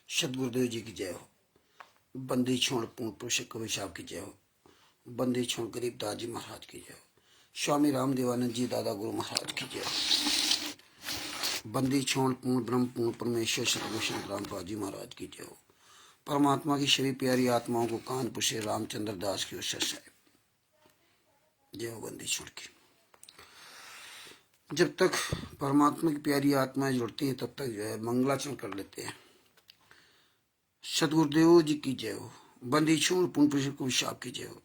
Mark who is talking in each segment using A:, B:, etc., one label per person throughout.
A: सतगुरुदेव जी की जय हो। बंदी छोड़ पूर्ण पुरुष कवि साहब की जय हो। बंदी छोड़ गरीबदास जी महाराज की जय हो। स्वामी रामदेवानंद जी दादा गुरु महाराज की जय हो। बंदी छोड़ पूर्ण ब्रह्म पूर्ण परमेश्वर सतगुरु संत रामपाल जी महाराज की जय हो। परमात्मा की सभी प्यारी आत्माओं को कानपुर से रामचंद्र दास की उस साहेब जय हो। बंदी छोड़ की जब तक परमात्मा की प्यारी आत्माएं जुड़ती हैं तब तक जो है मंगलाचरण कर लेते हैं। सतगुरुदेव जी की जय हो। बंदी छोड़ पूर्ण पुरुष को साहब की जय हो।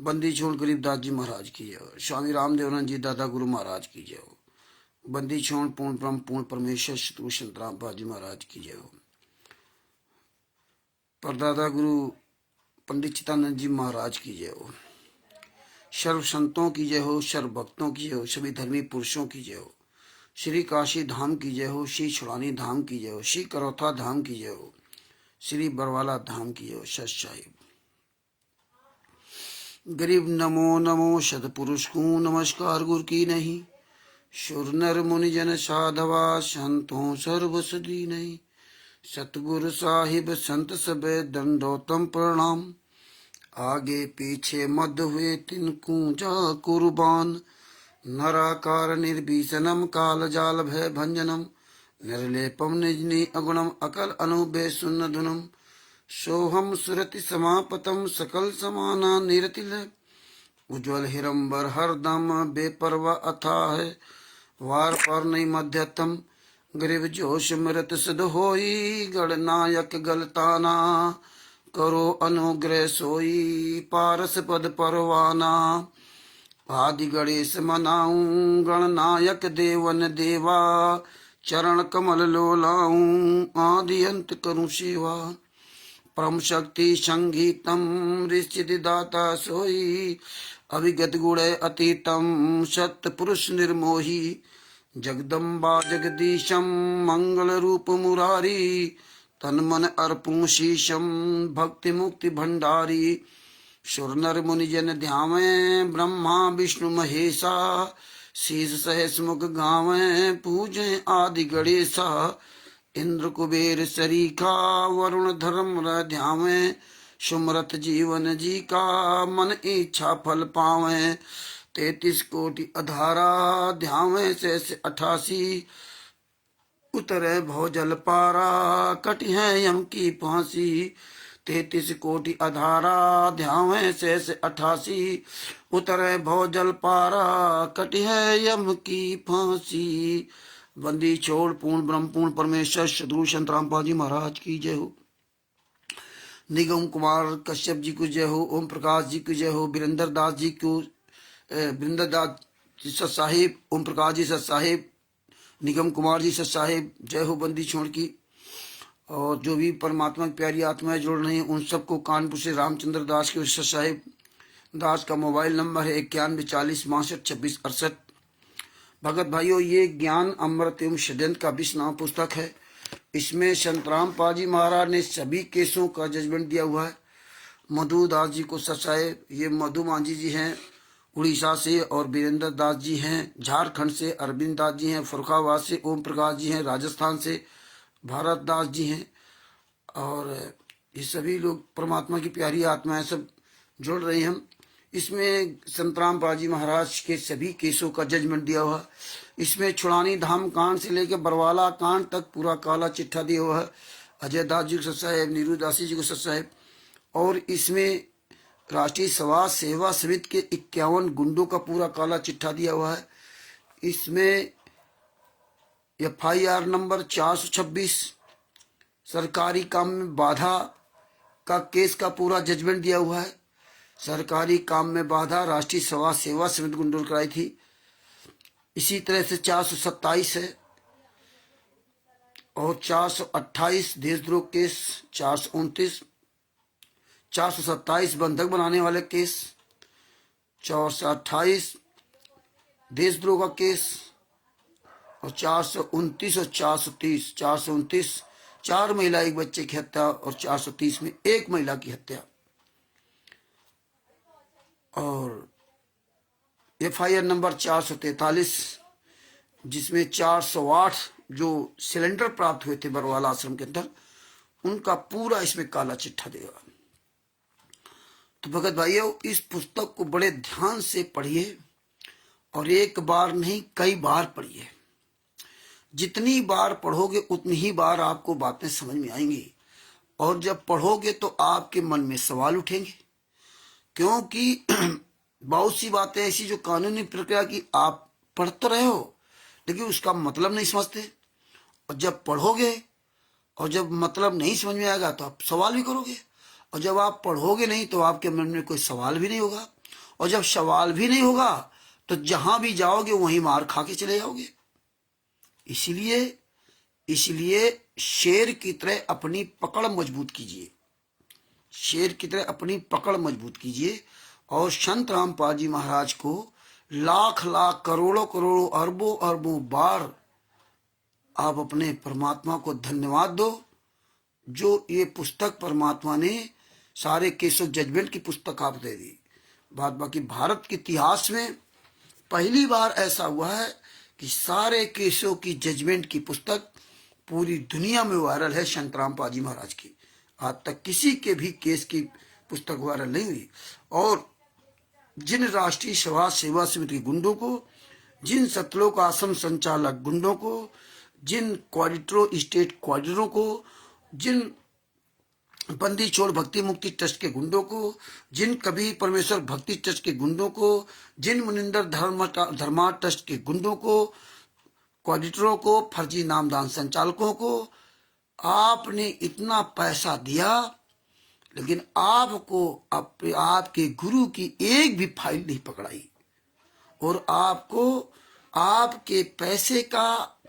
A: बंदी छोड़ गरीबदास जी महाराज की जय हो। स्वामी रामदेवानंद जी दादा गुरु महाराज की जय हो। बंदी छोड़ पूर्ण ब्रह्म पूर्ण परमेश्वर सतगुरु संत रामपाल जी महाराज की जय हो। परदादा गुरु पंडित चित्तानंद जी महाराज की जय हो। सर्व संतों की जय हो। सर्व भक्तों की जय हो। सभी धर्मी पुरुषों की जय हो। श्री काशी धाम की जय हो। श्री छुड़ानी धाम की जय हो। श्री करौथा धाम की जय हो। श्री बरवाला धाम की जय हो। सत साहिब गरीब नमो नमो सतपुरुष को नमस्कार गुरु की नहीं। सुर नर मुनि जन साधवा संतों सर्व सदी नहीं। सतगुरु साहिब संत सब दंडोतम प्रणाम। आगे पीछे मद हुए तिनको जा कुर्बान। नराकार निर्भीषणम काल जाल भय भंजनम। निर्लेपम निजनी अगुणम अकल अनुबे सुन्न धुनम। सोहम सुरति समापतम सकल समाना निरतिल। उज्ज्वल हिरंबर हरदम बेपरवा अथा है। वार पर नहीं मध्यतम गरीब जोश मृत सिद्ध होई। गणनायक गलताना करो अनुग्रह सोई। पारस पद परवाना आदि गणेश मनाऊं। गणनायक देवन देवा चरण कमल लोलाऊं। आदि अंत करूं सेवा परम शक्ति संगीतम। ऋषि दाता सोई अभिगत गुण अतीतम। सत्य पुरुष निर्मोही जगदम्बा जगदीशम। मंगल रूप मुरारी तन मन अर्पूं शीशम। भक्ति मुक्ति भंडारी सुर नर मुनि जन ध्यावें। ब्रह्मा विष्णु महेशा शीस सहस मुख गावें। पूजें आदि गणेशा इंद्र कुबेर सरीखा। वरुण धर्म ध्यावें सुमरत जीवन जी का। मन इच्छा फल पावें 33 कोटि अधारा। ध्यावें से 88 उतरे भव जल पारा। कटि है यम की फांसी 33 कोटि अधारा। ध्यावें से 88 उतरे भव जल पारा। कटि है यम की फांसी। बंदी छोड़ पूर्ण ब्रह्म पूर्ण परमेश्वर सदगुरु संत रामपाल जी महाराज की जय हो। निगम कुमार कश्यप जी को जय हो। ओम प्रकाश जी की जय हो। वीरेंद्र दास जी को वीरेंद्र दास जी सत साहिब। ओम प्रकाश जी सत साहिब। निगम कुमार जी सत साहिब जय हो। बंदी छोड़ की और जो भी परमात्मा की प्यारी आत्माएं जुड़ रही हैं उन सबको कानपुर से रामचंद्र दास के सत साहिब दास का मोबाइल नंबर है 9140622668। भगत भाइयों, ये ज्ञान अमृत एवं षड्यंत्र का 20 नाम पुस्तक है। इसमें संत रामपाल जी महाराज ने सभी केसों का जजमेंट दिया हुआ है। मधु दास जी को सत साहिब, ये मधु मांझी जी हैं उड़ीसा से, और वीरेंद्र दास जी हैं झारखंड से, अरविंद दास जी हैं फरुखाबाद से, ओम प्रकाश जी हैं राजस्थान से, भारत दास जी हैं, और ये सभी लोग परमात्मा की प्यारी आत्माएं सब जुड़ रहे हैं। इसमें संत रामपाल जी महाराज के सभी केसों का जजमेंट दिया हुआ। इसमें छुड़ानी धाम कांड से लेकर बरवाला कांड तक पूरा काला चिट्ठा दिया हुआ है। अजय दास जी को सत साहिब, नीरू दासी जी को सत साहिब। और इसमें राष्ट्रीय समाज सेवा समिति के 51 गुंडों का पूरा काला चिट्ठा दिया हुआ है। इसमें FIR नंबर 426 सरकारी काम में बाधा का केस का पूरा जजमेंट दिया हुआ है। सरकारी काम में बाधा राष्ट्रीय समाज सेवा समिति गुंडों ने कराई थी। इसी तरह से 427 है और 428 देशद्रोह केस, 429 427 बंधक बनाने वाले केस, 428 देशद्रोह का केस, और 429 और 430 429 4 महिला एक बच्चे की हत्या और 430 में एक महिला की हत्या। और FIR नंबर 443 जिसमें 408 जो सिलेंडर प्राप्त हुए थे बरवाला आश्रम के अंदर उनका पूरा इसमें काला चिट्ठा देगा। तो भगत भाइयों, इस पुस्तक को बड़े ध्यान से पढ़िए और एक बार नहीं कई बार पढ़िए। जितनी बार पढ़ोगे उतनी ही बार आपको बातें समझ में आएंगी, और जब पढ़ोगे तो आपके मन में सवाल उठेंगे, क्योंकि बहुत सी बातें ऐसी जो कानूनी प्रक्रिया की आप पढ़ तो रहे हो लेकिन उसका मतलब नहीं समझते, और जब पढ़ोगे और जब मतलब नहीं समझ में आएगा तो आप सवाल भी करोगे, और जब आप पढ़ोगे नहीं तो आपके मन में कोई सवाल भी नहीं होगा, और जब सवाल भी नहीं होगा तो जहां भी जाओगे वहीं मार खा के चले जाओगे। इसलिए इसलिए शेर की तरह अपनी पकड़ मजबूत कीजिए, शेर की तरह अपनी पकड़ मजबूत कीजिए, और संत रामपाल जी महाराज को लाख लाख करोड़ों करोड़ों अरबों अरबों बार आप अपने परमात्मा को धन्यवाद दो, जो ये पुस्तक परमात्मा ने सारे केस ऑफ जजमेंट की पुस्तक आप दे दी। बात बाकी भारत के इतिहास में पहली बार ऐसा हुआ है कि सारे केसों की जजमेंट की पुस्तक पूरी दुनिया में वायरल है संत रामपाल जी महाराज की। आज तक किसी के भी केस की पुस्तक वायरल नहीं हुई। और जिन राष्ट्रीय सभा सेवा समिति के गुंडों को, जिन सतलोक आश्रम संचालक गुंडों को, जिन क्वाडिटरो स्टेट क्वाडिटरों को, जिन बंदी छोड़ भक्ति मुक्ति ट्रस्ट के गुंडों को, जिन कबीर परमेश्वर भक्ति ट्रस्ट के गुंडों को, जिन मुनिंदर धर्मा ट्रस्ट के गुंडों को, क्वाडिटरों को, फर्जी नामदान संचालकों को आपने इतना पैसा दिया, लेकिन आपको आपके गुरु की एक भी फाइल नहीं पकड़ाई, और आपको आपके पैसे का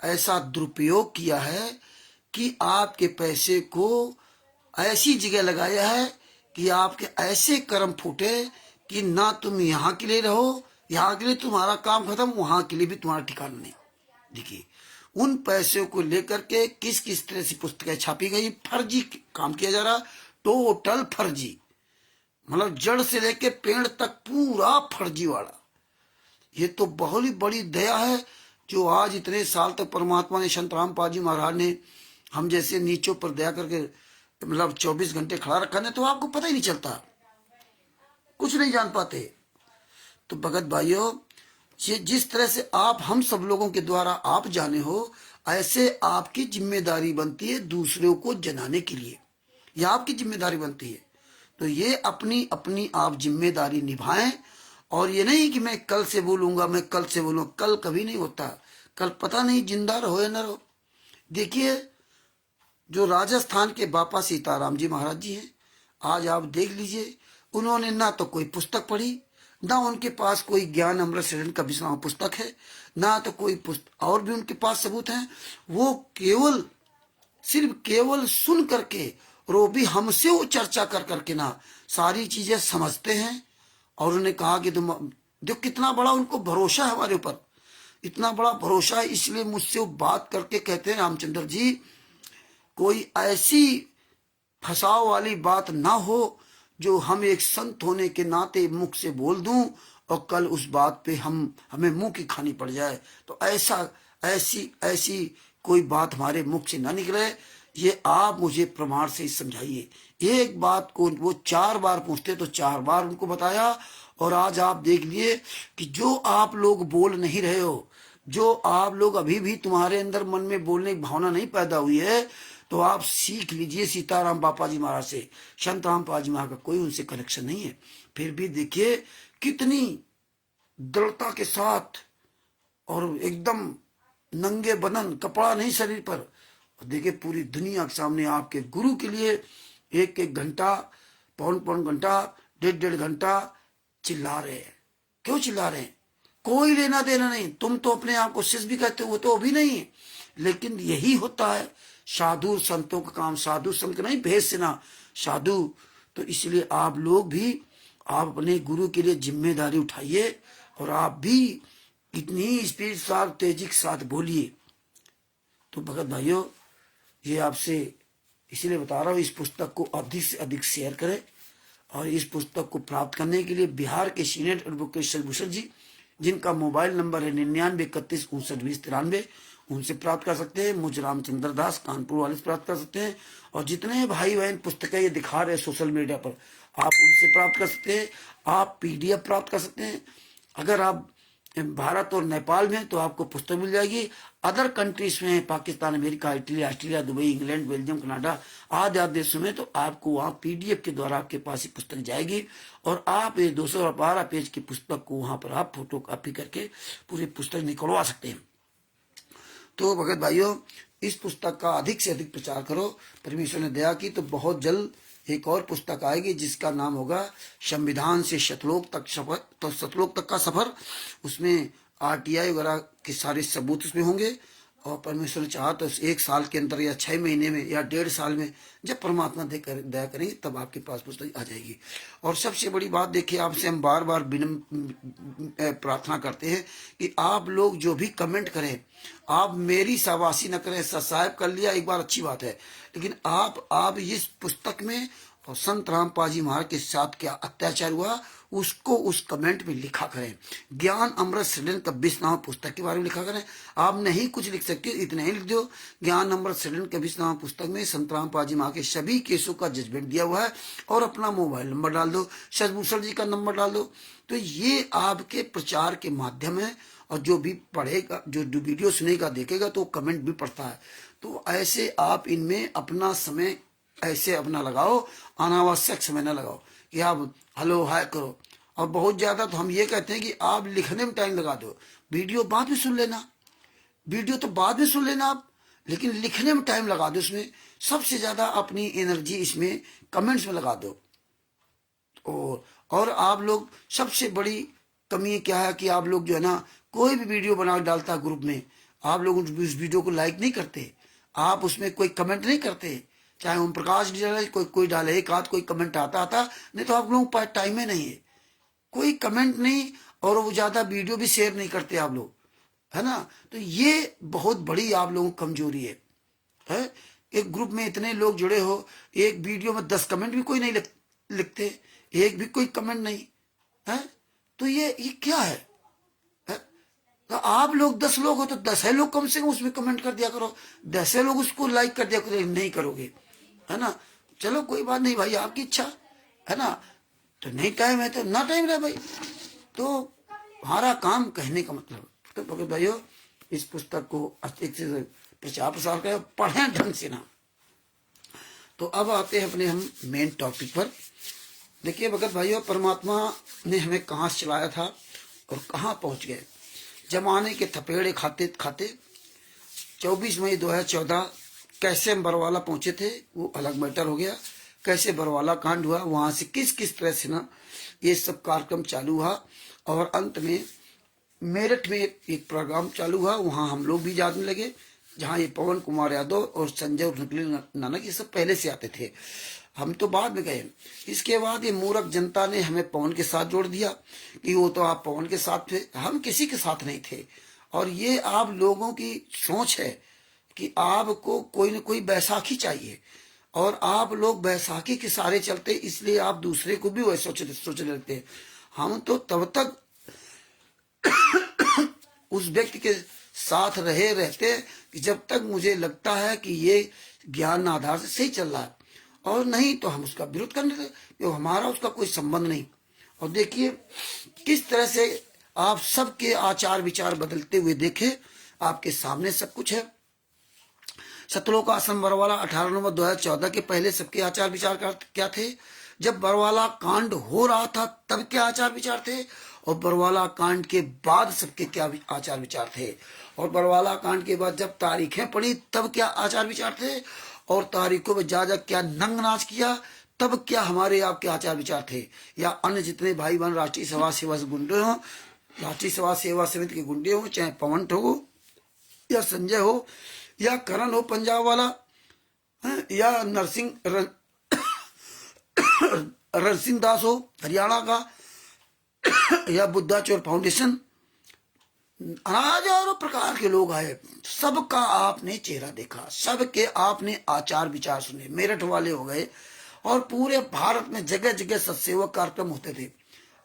A: ऐसा दुरुपयोग किया है कि आपके पैसे को ऐसी जगह लगाया है कि आपके ऐसे कर्म फूटे कि ना तुम यहाँ के लिए रहो, यहाँ के लिए तुम्हारा काम खत्म, वहां के लिए भी तुम्हारा ठिकाना नहीं। देखिए उन पैसों को लेकर के किस किस तरह से पुस्तकें छापी गई, फर्जी काम किया जा रहा, टोटल फर्जी, मतलब जड़ से लेकर पेड़ तक पूरा फर्जी वाला। ये तो बहुत ही बड़ी दया है जो आज इतने साल तक परमात्मा ने, संत रामपाल जी महाराज ने हम जैसे नीचों पर दया करके मतलब 24 घंटे खड़ा रखा है, तो आपको पता ही नहीं चलता, कुछ नहीं जान पाते। तो भगत भाइयों, ये जिस तरह से आप हम सब लोगों के द्वारा आप जाने हो, ऐसे आपकी जिम्मेदारी बनती है दूसरों को जनाने के लिए, यह आपकी जिम्मेदारी बनती है। तो ये अपनी अपनी आप जिम्मेदारी निभाएं, और ये नहीं कि मैं कल से बोलूंगा, मैं कल से बोलूंगा, कल कभी नहीं होता, कल पता नहीं जिंदा रहो या न रहो। देखिए जो राजस्थान के बापा सीताराम जी महाराज जी हैं, आज आप देख लीजिए, उन्होंने ना तो कोई पुस्तक पढ़ी, ना उनके पास कोई ज्ञान अमृत सृजन का विश्राम पुस्तक है, ना तो कोई पुस्तक और भी उनके पास सबूत हैं। वो केवल सिर्फ केवल सुन करके, और वो भी हमसे वो चर्चा कर करके ना सारी चीजें समझते हैं। और उन्होंने कहा कि तुम जो कितना बड़ा उनको भरोसा है हमारे ऊपर, इतना बड़ा भरोसा है, इसलिए मुझसे वो बात करके कहते हैं रामचंद्र जी कोई ऐसी फंसाव वाली बात ना हो जो हम एक संत होने के नाते मुख से बोल दूं और कल उस बात पे हमें मुंह की खानी पड़ जाए। तो ऐसी कोई बात हमारे मुख से ना निकले, ये आप मुझे प्रमाण से समझाइए। एक बात को वो 4 बार पूछते तो 4 बार उनको बताया। और आज आप देख लिए कि जो आप लोग बोल नहीं रहे हो, जो आप लोग अभी भी तुम्हारे अंदर मन में बोलने की भावना नहीं पैदा हुई है, तो आप सीख लीजिए सीताराम बापा जी महाराज से। संत रामपाल जी महाराज का कोई उनसे कनेक्शन नहीं है, फिर भी देखिए कितनी दृढ़ता के साथ और एकदम नंगे बदन, कपड़ा नहीं शरीर पर, देखिए पूरी दुनिया के सामने आपके गुरु के लिए 1-1 घंटा, पौन घंटा, 1.5 घंटा चिल्ला रहे हैं। क्यों चिल्ला रहे हैं? कोई लेना देना नहीं। तुम तो अपने आप को शिष्य भी कहते हो, वो तो अभी नहीं है, लेकिन यही होता है साधु संतों का काम। साधु संत नहीं, भेष से ना साधु। तो इसलिए आप लोग भी आप अपने गुरु के लिए जिम्मेदारी उठाइए, और आप भी इतनी स्पीड साथ तेजी के साथ बोलिए। तो भगत भाइयों, ये आपसे इसलिए बता रहा हूँ, इस पुस्तक को अधिक से अधिक शेयर करें। और इस पुस्तक को प्राप्त करने के लिए बिहार के सीनियर एडवोकेट शशिभूषण जी, जिनका मोबाइल नंबर है 99 31 59 20 93, उनसे प्राप्त कर सकते हैं। मुझ रामचंद्र दास कानपुर वाले से प्राप्त कर सकते हैं। और जितने भाई बहन पुस्तकें ये दिखा रहे हैं सोशल मीडिया पर, आप उनसे प्राप्त कर सकते हैं। आप PDF प्राप्त कर सकते हैं। अगर आप भारत और नेपाल में, तो आपको पुस्तक मिल जाएगी। अदर कंट्रीज में, Pakistan, America, Italy, Australia, Dubai, England, Belgium, Canada आदि आदि देशों में, तो आपको वहाँ PDF के द्वारा आपके पास ही पुस्तक जाएगी। और आप ये 212 पेज की पुस्तक को वहां पर आप फोटो कॉपी करके पूरी पुस्तक निकलवा सकते हैं। तो भगत भाइयों, इस पुस्तक का अधिक से अधिक प्रचार करो। परमेश्वर ने दया की तो बहुत जल्द एक और पुस्तक आएगी जिसका नाम होगा संविधान से शतलोक तक सफर, तो शतलोक तक का सफर। उसमें RTI वगैरह के सारे सबूत उसमें होंगे। और परमेश्वर ने चाहा तो 1 साल के अंदर या 6 महीने में या 1.5 साल में, जब परमात्मा दया करेंगे, तब आपके पास पुस्तक आ जाएगी। और सबसे बड़ी बात देखिए, आपसे हम बार बार प्रार्थना करते हैं कि आप लोग जो भी कमेंट करें, आप मेरी शाबाशी न करें। सब्सक्राइब कर लिया एक बार अच्छी बात है, लेकिन आप इस पुस्तक में और संत रामपाल जी महाराज के साथ क्या अत्याचार हुआ उसको उस कमेंट में लिखा करें। ज्ञान अमृत सृजन कबीर नाम पुस्तक के बारे में लिखा करें। आप नहीं कुछ लिख सकते, इतना ही लिख दो। ज्ञान अमृत सृजन कबीर नाम पुस्तक में संत रामपाल जी महाराज के सभी केसों का जजमेंट दिया हुआ है। और अपना मोबाइल नंबर डाल दो, सतभूषण जी का नंबर डाल दो। तो ये आपके प्रचार के माध्यम है। और जो भी पढ़ेगा, जो वीडियो सुनेगा, देखेगा, तो कमेंट भी पढ़ता है। तो ऐसे आप इनमें अपना समय ऐसे अपना लगाओ, अनावश्यक समय न लगाओ कि आप हेलो हाय करो। और बहुत ज्यादा तो हम ये कहते हैं कि आप लिखने में टाइम लगा दो, वीडियो बाद में सुन लेना, वीडियो तो बाद में सुन लेना आप, लेकिन लिखने में टाइम लगा दो। इसमें सबसे ज्यादा अपनी एनर्जी इसमें कमेंट्स में लगा दो। और आप लोग, सबसे बड़ी कमी क्या है कि आप लोग जो है ना, कोई भी वीडियो बना डालता है ग्रुप में, आप लोग उस वीडियो को लाइक नहीं करते, आप उसमें कोई कमेंट नहीं करते। चाहे ओम प्रकाश डाले, कोई डाले, एक आध कोई कमेंट आता नहीं, तो आप लोगों के पास टाइम ही नहीं है, कोई कमेंट नहीं। और वो ज्यादा वीडियो भी शेयर नहीं करते आप लोग, है ना। तो ये बहुत बड़ी आप लोगों की कमजोरी है। एक ग्रुप में इतने लोग जुड़े हो, एक वीडियो में 10 कमेंट भी कोई नहीं लिखते, एक भी कोई कमेंट नहीं है। तो ये क्या है? तो आप लोग 10 लोग हो तो 10 लोग कम से कम उसमें कमेंट कर दिया करो, 10 लोग उसको लाइक कर दिया करो। नहीं करोगे, है ना, चलो कोई बात नहीं भाई, आपकी इच्छा है ना। तो नहीं टाइम है तो ना टाइम रहे भाई, तो हमारा काम कहने का मतलब। तो भगत भाइयों, इस पुस्तक को अच्छे से प्रचार प्रसार करें, पढ़ें ढंग से ना। तो अब आते हैं अपने हम मेन टॉपिक पर। देखिए भगत भाइयों, परमात्मा ने हमें कहाँ से चलाया था और कहाँ पहुंच गए। जमाने के थपेड़े खाते खाते 24 मई 2014 कैसे हम बरवाला पहुंचे थे वो अलग मैटर हो गया। कैसे बरवाला कांड हुआ, वहां से किस किस तरह से ना ये सब कार्यक्रम चालू हुआ। और अंत में मेरठ में एक प्रोग्राम चालू हुआ, वहां हम लोग भी जाने लगे, जहां ये पवन कुमार यादव और संजय और नकली नानक ये सब पहले से आते थे, हम तो बाद में गए। इसके बाद ये मूर्ख जनता ने हमें पवन के साथ जोड़ दिया कि वो तो आप पवन के साथ थे, हम किसी के साथ नहीं थे। और ये आप लोगों की सोच है कि आपको कोई न कोई बैसाखी चाहिए, और आप लोग बैसाखी के सारे चलते, इसलिए आप दूसरे को भी वैसे सोचने लगते हैं। हम तो तब तक उस व्यक्ति के साथ रहते कि जब तक मुझे लगता है कि ये ज्ञान आधार से सही चल रहा है, और नहीं तो हम उसका विरोध करने थे, क्योंकि हमारा उसका कोई संबंध नहीं। और देखिए किस तरह से आप सबके आचार विचार बदलते हुए देखे, आपके सामने सब कुछ है। सतलोक आश्रम बरवाला 18 नवंबर 2014 के पहले सबके आचार विचार क्या थे। जब बरवाला कांड हो रहा था तब क्या आचार विचार थे, और बरवाला कांड के बाद सबके क्या आचार विचार थे, और बरवाला कांड के बाद जब तारीखें पड़ी तब क्या आचार विचार थे, और तारीखों में जा क्या नंग नाच किया तब क्या हमारे आपके आचार विचार थे। या अन्य जितने भाई बहन राष्ट्रीय समाज सेवा से गुंडे हो, राष्ट्रीय समाज सेवा समिति के गुंडे हो, चाहे पवन हो या संजय हो या करण हो पंजाब वाला, या रणसिंह दास हो हरियाणा का, या बुद्धा चोर फाउंडेशन, हजारों प्रकार के लोग आए, सबका आपने चेहरा देखा, सबके आपने आचार विचार सुने। मेरठ वाले हो गए, और पूरे भारत में जगह जगह सत्सेवक कार्यक्रम होते थे।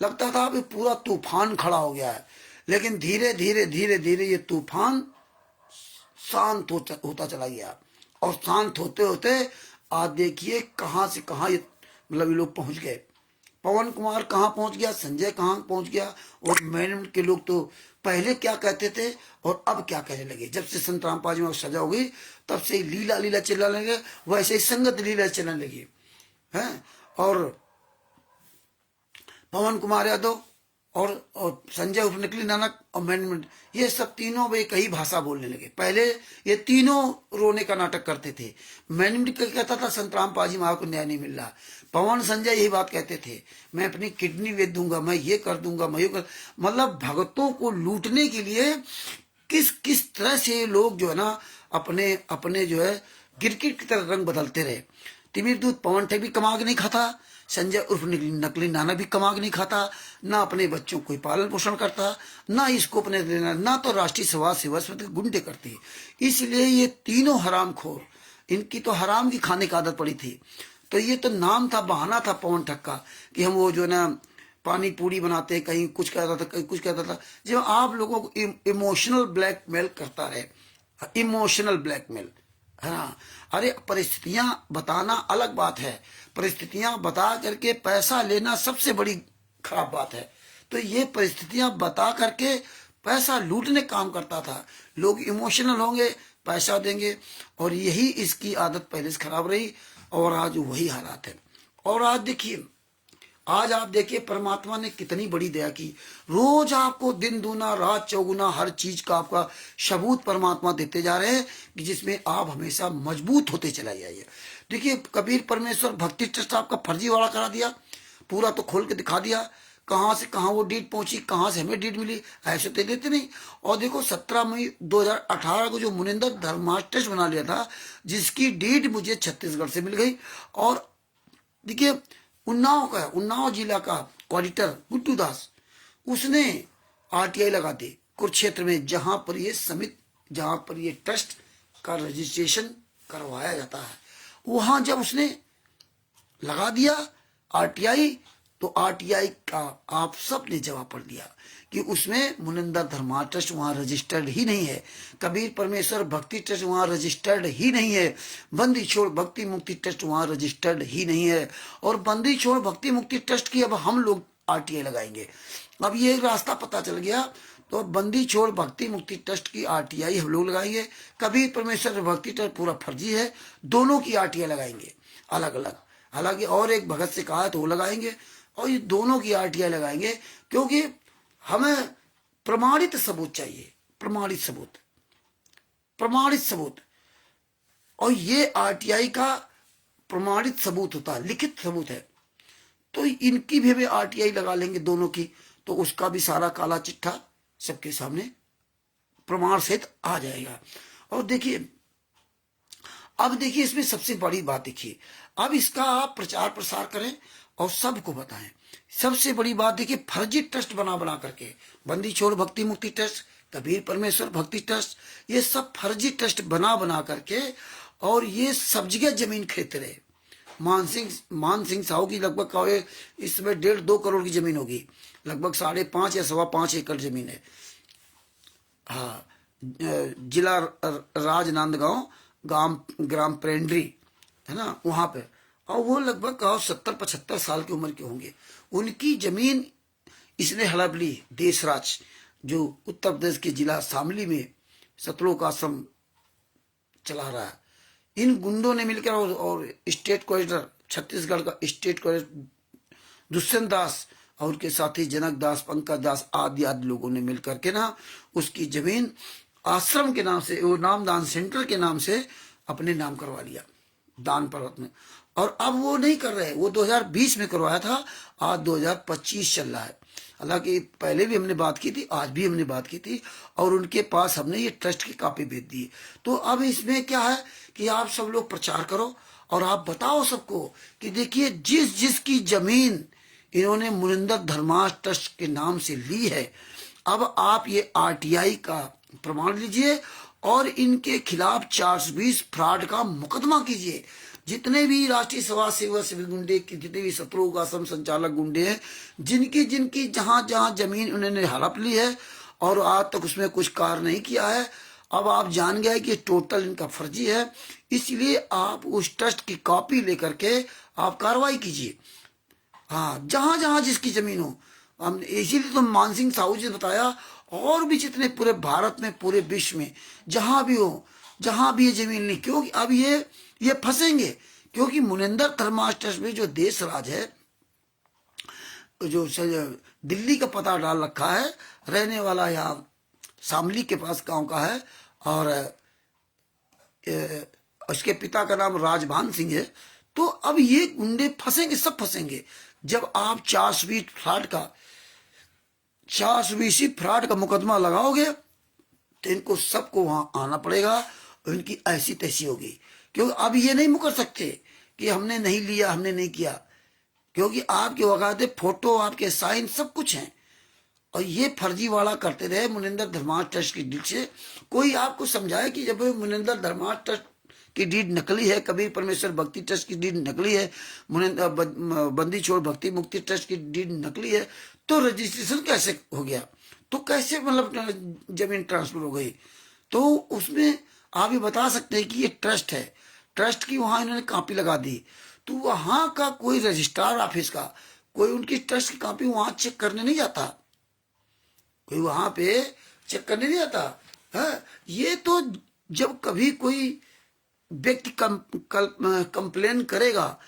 A: लगता था अभी पूरा तूफान खड़ा हो गया है, लेकिन धीरे धीरे धीरे धीरे ये तूफान शांत होता चला गया। और शांत होते होते आज देखिए कहाँ से कहाँ ये मतलब ये लोग पहुंच गए। पवन कुमार कहाँ पहुंच गया, संजय कहाँ पहुंच गया, और मैनेजमेंट के लोग तो पहले क्या कहते थे और अब क्या कहने लगे। जब से संत रामपाल जी में सजा हो गई तब से लीला लीला चलने लगे, वैसे ही संगत लीला चलने लगी है। और पवन कुमार यादव और संजय उर्फ नकली नानक और मैनेजमेंट, ये सब तीनों वे कई भाषा बोलने लगे। पहले ये तीनों रोने का नाटक करते थे। मैनेजमेंट कहता था संत रामपाल जी महाराज को न्याय नहीं मिल रहा। पवन संजय यही बात कहते थे, मैं अपनी किडनी बेच दूंगा, मैं ये कर दूंगा, मैं ये कर, मतलब भगतों को लूटने के लिए किस किस तरह से लोग जो है ना अपने अपने जो है गिरगिट की तरह रंग बदलते रहे। तिमिर दूत पवन ठग भी कमा के नहीं खाता, संजय उर्फ नकली नाना भी कमा के नहीं खाता, ना अपने बच्चों को पालन पोषण करता, ना इसको अपने लेना, ना तो राष्ट्रीय समाज सेवा से गुंडे करती। इसलिए ये तीनों हरामखोर, इनकी तो हराम की खाने की आदत पड़ी थी। तो ये तो नाम था, बहाना था पवन ठग का कि हम वो जो ना पानी पूरी बनाते, कहीं कुछ कहता था कहीं कुछ कहता था। जब आप लोगों को इमोशनल ब्लैकमेल करता रहे, इमोशनल ब्लैकमेल है ना। अरे परिस्थितियां बताना अलग बात है, परिस्थितियां बता करके पैसा लेना सबसे बड़ी खराब बात है। तो ये परिस्थितियां बता करके पैसा लूटने काम करता था। लोग इमोशनल होंगे, पैसा देंगे, और यही इसकी आदत पहले से खराब रही और आज वही हालात है। और आज देखिए, आज आप देखिए परमात्मा ने कितनी बड़ी दया की। रोज आपको दिन दूना रात चौगुना हर चीज का आपका सबूत परमात्मा देते जा रहे हैं कि जिसमें आप हमेशा मजबूत होते चला जाइए। देखिए कबीर परमेश्वर भक्ति ट्रस्ट आपका फर्जीवाड़ा करा दिया, पूरा तो खोल के दिखा दिया कहाँ से कहाँ वो डीड पहुंची, कहाँ से हमें डीड मिली, ऐसे तो देते नहीं। और देखो 17 मई 2018 को जो मुनिंदर धर्मार्थ ट्रस्ट बना लिया था, जिसकी डीड मुझे छत्तीसगढ़ से मिल गई। और देखिए उन्नाव जिला का ऑडिटर गुड्डू दास, उसने आरटीआई लगा दी कुरुक्षेत्र में, जहां पर ये समिति, जहां पर ये ट्रस्ट का रजिस्ट्रेशन करवाया जाता है, वहां जब उसने लगा दिया आरटीआई, तो आरटीआई का आप सब ने जवाब पढ़ दिया कि उसमें मुनिंदर धर्मा ट्रस्ट वहां रजिस्टर्ड ही नहीं है, कबीर परमेश्वर भक्ति ट्रस्ट वहां रजिस्टर्ड ही नहीं है, बंदी छोड़ भक्ति मुक्ति ट्रस्ट वहां रजिस्टर्ड ही नहीं है। और बंदी छोड़ भक्ति मुक्ति ट्रस्ट की अब हम लोग आरटीआई लगाएंगे। अब ये रास्ता पता चल गया, तो बंदी छोड़ भक्ति मुक्ति ट्रस्ट की आरटीआई हम लोग लगाएंगे, कबीर परमेश्वर भक्ति ट्रस्ट पूरा फर्जी है, दोनों की आरटीआई लगाएंगे अलग अलग। हालांकि और एक भगत से कहा है तो वो लगाएंगे, और ये दोनों की आरटीआई लगाएंगे, क्योंकि हमें प्रमाणित सबूत चाहिए, प्रमाणित सबूत, प्रमाणित सबूत। और ये आरटीआई का प्रमाणित सबूत होता है, लिखित सबूत है। तो इनकी भी हमें आरटीआई लगा लेंगे दोनों की, तो उसका भी सारा काला चिट्ठा सबके सामने प्रमाण सहित आ जाएगा। और देखिए अब देखिए इसमें सबसे बड़ी बात देखिए, अब इसका आप प्रचार प्रसार करें और सबको बताएं। सबसे बड़ी बात देखिए, फर्जी ट्रस्ट बना बना करके, बंदी छोड़ भक्ति मुक्ति ट्रस्ट, कबीर परमेश्वर भक्ति ट्रस्ट, ये सब फर्जी ट्रस्ट बना बना करके, और ये सब जगह जमीन खरीदते रहे। मान सिंह साहू की लगभग इस समय 1.5-2 करोड़ की जमीन होगी, लगभग 5.5 या 5.25 एकड़ जमीन है। हाँ, जिला राजनांदगांव ग्राम प्रेंड्री है ना, वहां पे। और वो लगभग 70-75 साल की उम्र के होंगे। उनकी जमीन इसने हड़प ली। देशराज जो उत्तर प्रदेश के जिला शामली में सतलोक आश्रम चला रहा है, इन गुंडों ने मिलकर और स्टेट कोऑर्डिनेटर, छत्तीसगढ़ का स्टेट कोऑर्डिनेटर दुष्यंत दास और उनके साथी जनक दास, पंकज दास आदि लोगों ने मिलकर के ना उसकी जमीन आश्रम के नाम से, वो नामदान सेंटर के नाम से अपने नाम करवा लिया दान पर्वत में। और अब वो नहीं कर रहे, वो 2020 में करवाया था, आज 2025 चल रहा है। हालांकि पहले भी हमने बात की थी, आज भी हमने बात की थी, और उनके पास हमने ये ट्रस्ट की कॉपी भेज दी। तो अब इसमें क्या है कि आप सब लोग प्रचार करो और आप बताओ सबको कि देखिए जिस जिसकी जमीन इन्होंने मुनिंदर धर्मार्थ ट्रस्ट के नाम से ली है, अब आप ये आरटीआई का प्रमाण लीजिए और इनके खिलाफ 420 फ्रॉड का मुकदमा कीजिए। जितने भी राष्ट्रीय समाज सेवा सिविल गुंडे की, जितने भी सतलोक आश्रम संचालक गुंडे हैं, जिनकी जिनकी जहां जहां जमीन उन्होंने हड़प ली है और आज तक उसमें कुछ कार्य नहीं किया है, अब आप जान गए कि टोटल इनका फर्जी है, इसलिए आप उस ट्रस्ट की कॉपी लेकर के आप कार्रवाई कीजिए। हाँ, जहां जहां जिसकी जमीन हो, हम इसीलिए तो मानसिंह साहू जी ने बताया, और भी जितने पूरे भारत में, पूरे विश्व में जहां भी हो, जहां भी ये जमीन नहीं, क्योंकि अब ये फंसेंगे, क्योंकि मुनिंदर धर्मार्थ ट्रस्ट में जो देश राज है, जो दिल्ली का पता डाल रखा है, रहने वाला यहाँ शामली के पास गांव का है, और उसके पिता का नाम राजभान सिंह है। तो अब ये गुंडे फंसेंगे, सब फंसेंगे। जब आप 420 फ्रॉड का मुकदमा लगाओगे तो इनको सबको वहां आना पड़ेगा, और इनकी ऐसी तैसी होगी, क्योंकि अब ये नहीं मुकर सकते कि हमने नहीं लिया, हमने नहीं किया, क्योंकि आपके वकालत, फोटो, आपके साइन सब कुछ हैं। और ये फर्जीवाड़ा करते रहे मुनिंदर धर्मार्थ ट्रस्ट की डीड से। कोई आपको समझाए कि जब मुनिंदर धर्मार्थ ट्रस्ट की डीड नकली है, कबीर परमेश्वर भक्ति ट्रस्ट की डीड नकली है, बंदी छोड़ भक्ति मुक्ति ट्रस्ट की डीड नकली है, तो रजिस्ट्रेशन कैसे हो गया, तो कैसे मतलब जमीन ट्रांसफर हो गई? तो उसमें आप ये बता सकते हैं कि ये ट्रस्ट है, ट्रस्ट की वहां इन्होंने कॉपी लगा दी, तो वहां का कोई रजिस्ट्रार ऑफिस का कोई उनकी ट्रस्ट की कॉपी वहां चेक करने नहीं जाता, कोई वहां पे चेक करने नहीं आता है। ये तो जब कभी कोई व्यक्ति कंप्लेन करेगा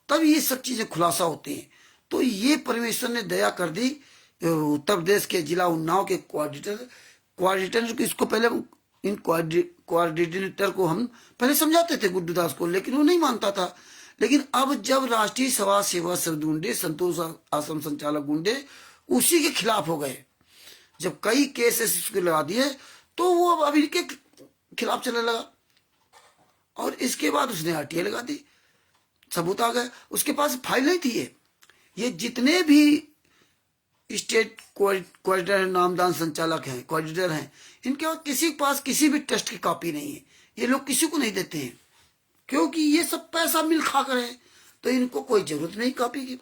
A: तब ये सब चीजें खुलासा होती हैं। तो ये परमेश्वर ने दया कर दी। उत्तर प्रदेश के जिला उन्नाव के कोऑर्डिनेटर को, इसको पहले इन कोऑर्डिनेटर को हम पहले समझाते थे गुड्डू दास को, लेकिन वो नहीं मानता था। लेकिन अब जब राष्ट्रीय समाज सेवा समिति गुंडे, संतोष आश्रम संचालक गुंडे उसी के खिलाफ हो गए, जब कई केस इसको लगा दिए, तो वो अब अभी के खिलाफ चलने लगा। और इसके बाद उसने आरटीआई लगा दी, सबूत आ गए, उसके पास फाइल नहीं थी। ये जितने भी स्टेट कोऑर्डिनेटर नामदान संचालक हैं, कोऑर्डिनेटर हैं, इनके पास किसी के पास किसी भी टेस्ट की कॉपी नहीं है। ये लोग किसी को नहीं देते हैं, क्योंकि ये सब पैसा मिल खा कर है, तो इनको कोई जरूरत नहीं कॉपी की।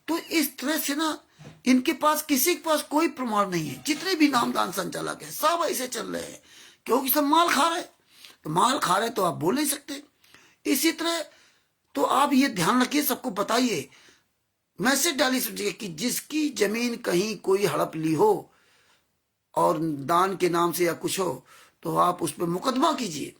A: तो इस तरह से ना, इनके पास किसी के पास कोई प्रमाण नहीं है। जितने भी नामदान संचालक है सब ऐसे चल रहे हैं, क्योंकि सब माल खा रहे, तो माल खा रहे तो आप बोल नहीं सकते। इसी तरह तो आप ये ध्यान रखिए, सबको बताइए, मैसेज डालिए समझिए कि जिसकी जमीन कहीं कोई हड़प ली हो और दान के नाम से या कुछ हो, तो आप उस पर मुकदमा कीजिए।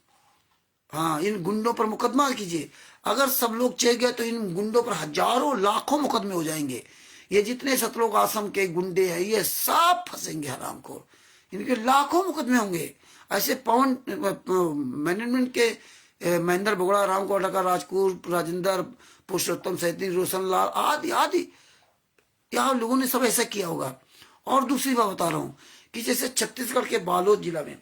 A: हाँ, इन गुंडों पर मुकदमा कीजिए। अगर सब लोग चेक गए तो इन गुंडों पर हजारों लाखों मुकदमे हो जाएंगे। ये जितने सतलोक आश्रम के गुंडे हैं ये सब फंसेंगे हरामखोर, इनके लाखों मुकदमे होंगे। ऐसे पवन मैनेजमेंट के महेंद्र बोगड़ा, राम कोटका, राजकूर, राजेंद्र, पुरुषोत्तम सैती, रोशन लाल आदि आदि, यहाँ लोगों ने सब ऐसा किया होगा। और दूसरी बात बता रहा हूँ कि जैसे छत्तीसगढ़ के बालोद जिला में,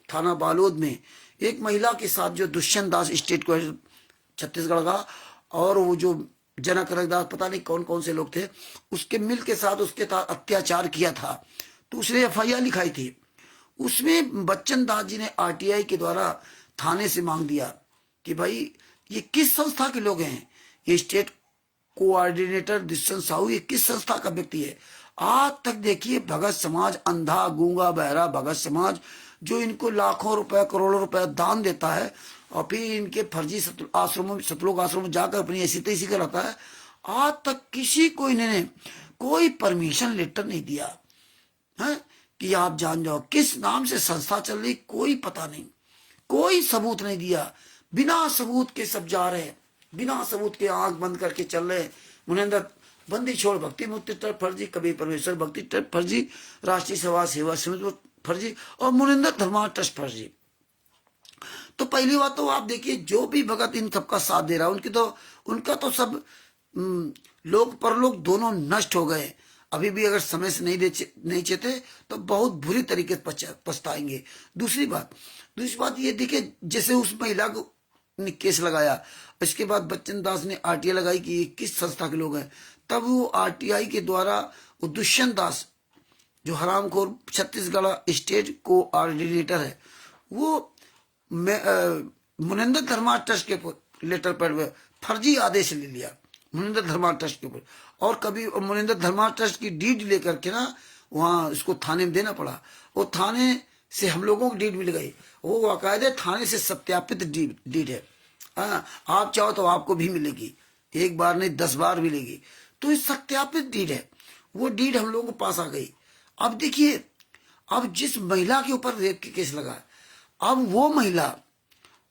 A: थाना बालोद में एक महिला के साथ जो दुष्यंत दास स्टेट को छत्तीसगढ़ का, और वो जो जनक रविदास, पता नहीं कौन कौन से लोग थे, उसके मिल के साथ उसके साथ अत्याचार किया था, तो उसने एफआईआर लिखाई थी। उसमें बच्चन दास जी ने आरटीआई के द्वारा थाने से मांग दिया कि भाई ये किस संस्था के लोग हैं, ये स्टेट कोऑर्डिनेटर दुष्यंत साहू ये किस संस्था का व्यक्ति है। आज तक देखिए भगत समाज, अंधा गूंगा बहरा भगत समाज, जो इनको लाखों रुपए करोड़ों रुपए दान देता है, और फिर इनके फर्जी आश्रमों, सतलोक आश्रमों में जाकर अपनी ऐसी तैसी कराता है। आज तक किसी को इन्होंने कोई परमिशन लेटर नहीं दिया है कि आप जान जाओ किस नाम से संस्था चल रही, कोई पता नहीं, कोई सबूत नहीं दिया। बिना सबूत के सब जा रहे हैं, बिना सबूत के आंख बंद करके चल रहे हैं। मुनिंदर बंदी छोड़ भक्ति मुक्ति ट्रस्ट फर्जी, कबीर परमेश्वर भक्ति ट्रस्ट फर्जी, राष्ट्रीय समाज सेवा समिति फर्जी, और मुनिंदर धर्मार्थ ट्रस्ट फर्जी। तो पहली बात तो आप देखिए, जो भी भगत इन सबका साथ दे रहा है, उनका तो सब लोक परलोक दोनों नष्ट हो गए। अभी भी अगर समय से नहीं चेते तो बहुत बुरी तरीके से पछताएंगे। दूसरी बात ये देखिए, जैसे उस महिला को ने केस लगाया, इसके बाद बच्चन दास ने आरटीआई लगाई कि ये किस संस्था के लोग हैं, तब वो आरटीआई के द्वारा वो दुष्यंत दास जो हरामखोर छत्तीसगढ़ स्टेट कोऑर्डिनेटर है, वो मुनिंदर धर्मार्थ ट्रस्ट के लेटर पर फर्जी आदेश ले लिया मुनिंदर धर्मार्थ ट्रस्ट के ऊपर, और कभी मुनिंदर धर्मार्थ ट्रस्ट की डीड लेकर के ना वहां इसको थाने में देना पड़ा। वो थाने से हम लोगों को डीड मिल गई, वो बाकायदे थाने से सत्यापित डीड है। हाँ, आप चाहो तो आपको भी मिलेगी, एक बार नहीं 10 बार मिलेगी। तो ये सत्यापित डीड है, वो डीड हम लोगों को पास आ गई। अब देखिए, अब जिस महिला के ऊपर रेप के केस लगा, अब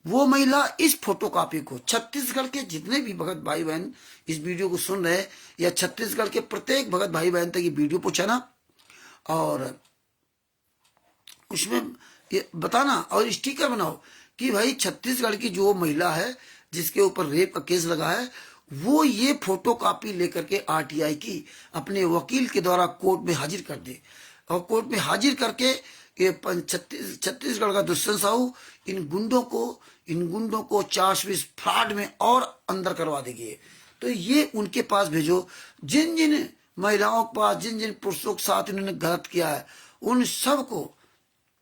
A: वो महिला इस फोटोकॉपी को छत्तीसगढ़ के जितने भी भगत भाई बहन इस वीडियो को सुन रहे हैं, या छत्तीसगढ़ के प्रत्येक भगत भाई बहन तक ये वीडियो पहुंचाना और उसमें ये बताना और स्टिकर बनाओ कि भाई छत्तीसगढ़ की जो महिला है जिसके ऊपर रेप का केस लगा है, वो ये फोटो कॉपी लेकर के आरटीआई की अपने वकील के द्वारा कोर्ट में हाजिर कर दे, और कोर्ट में हाजिर करके ये छत्तीसगढ़ का दुष्यंत साहू इन गुंडों को 420 फ्रॉड में और अंदर करवा देंगे। तो ये उनके पास भेजो, जिन जिन महिलाओं के पास, जिन जिन पुरुषों के साथ इन्होंने गलत किया है, उन सब को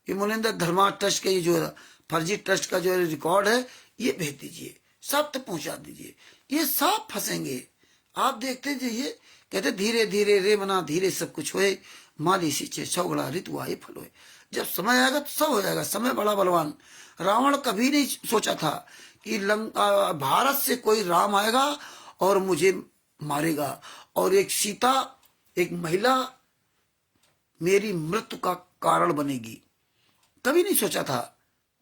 A: ये मुनिंदर धर्मा ट्रस्ट का ये जो फर्जी ट्रस्ट का जो रिकॉर्ड है ये भेज दीजिए, सब तक पहुंचा दीजिए, ये सब फंसेंगे। आप देखते जाइए, कहते धीरे धीरे रे मना धीरे सब कुछ होए, माली सींचे छौगड़ा ऋतु आए फल होए। जब समय आएगा तो सब हो जाएगा। समय बड़ा बलवान। रावण कभी नहीं सोचा था कि भारत से कोई राम आएगा और मुझे मारेगा, और एक सीता, एक महिला मेरी मृत्यु का कारण बनेगी, कभी नहीं सोचा था,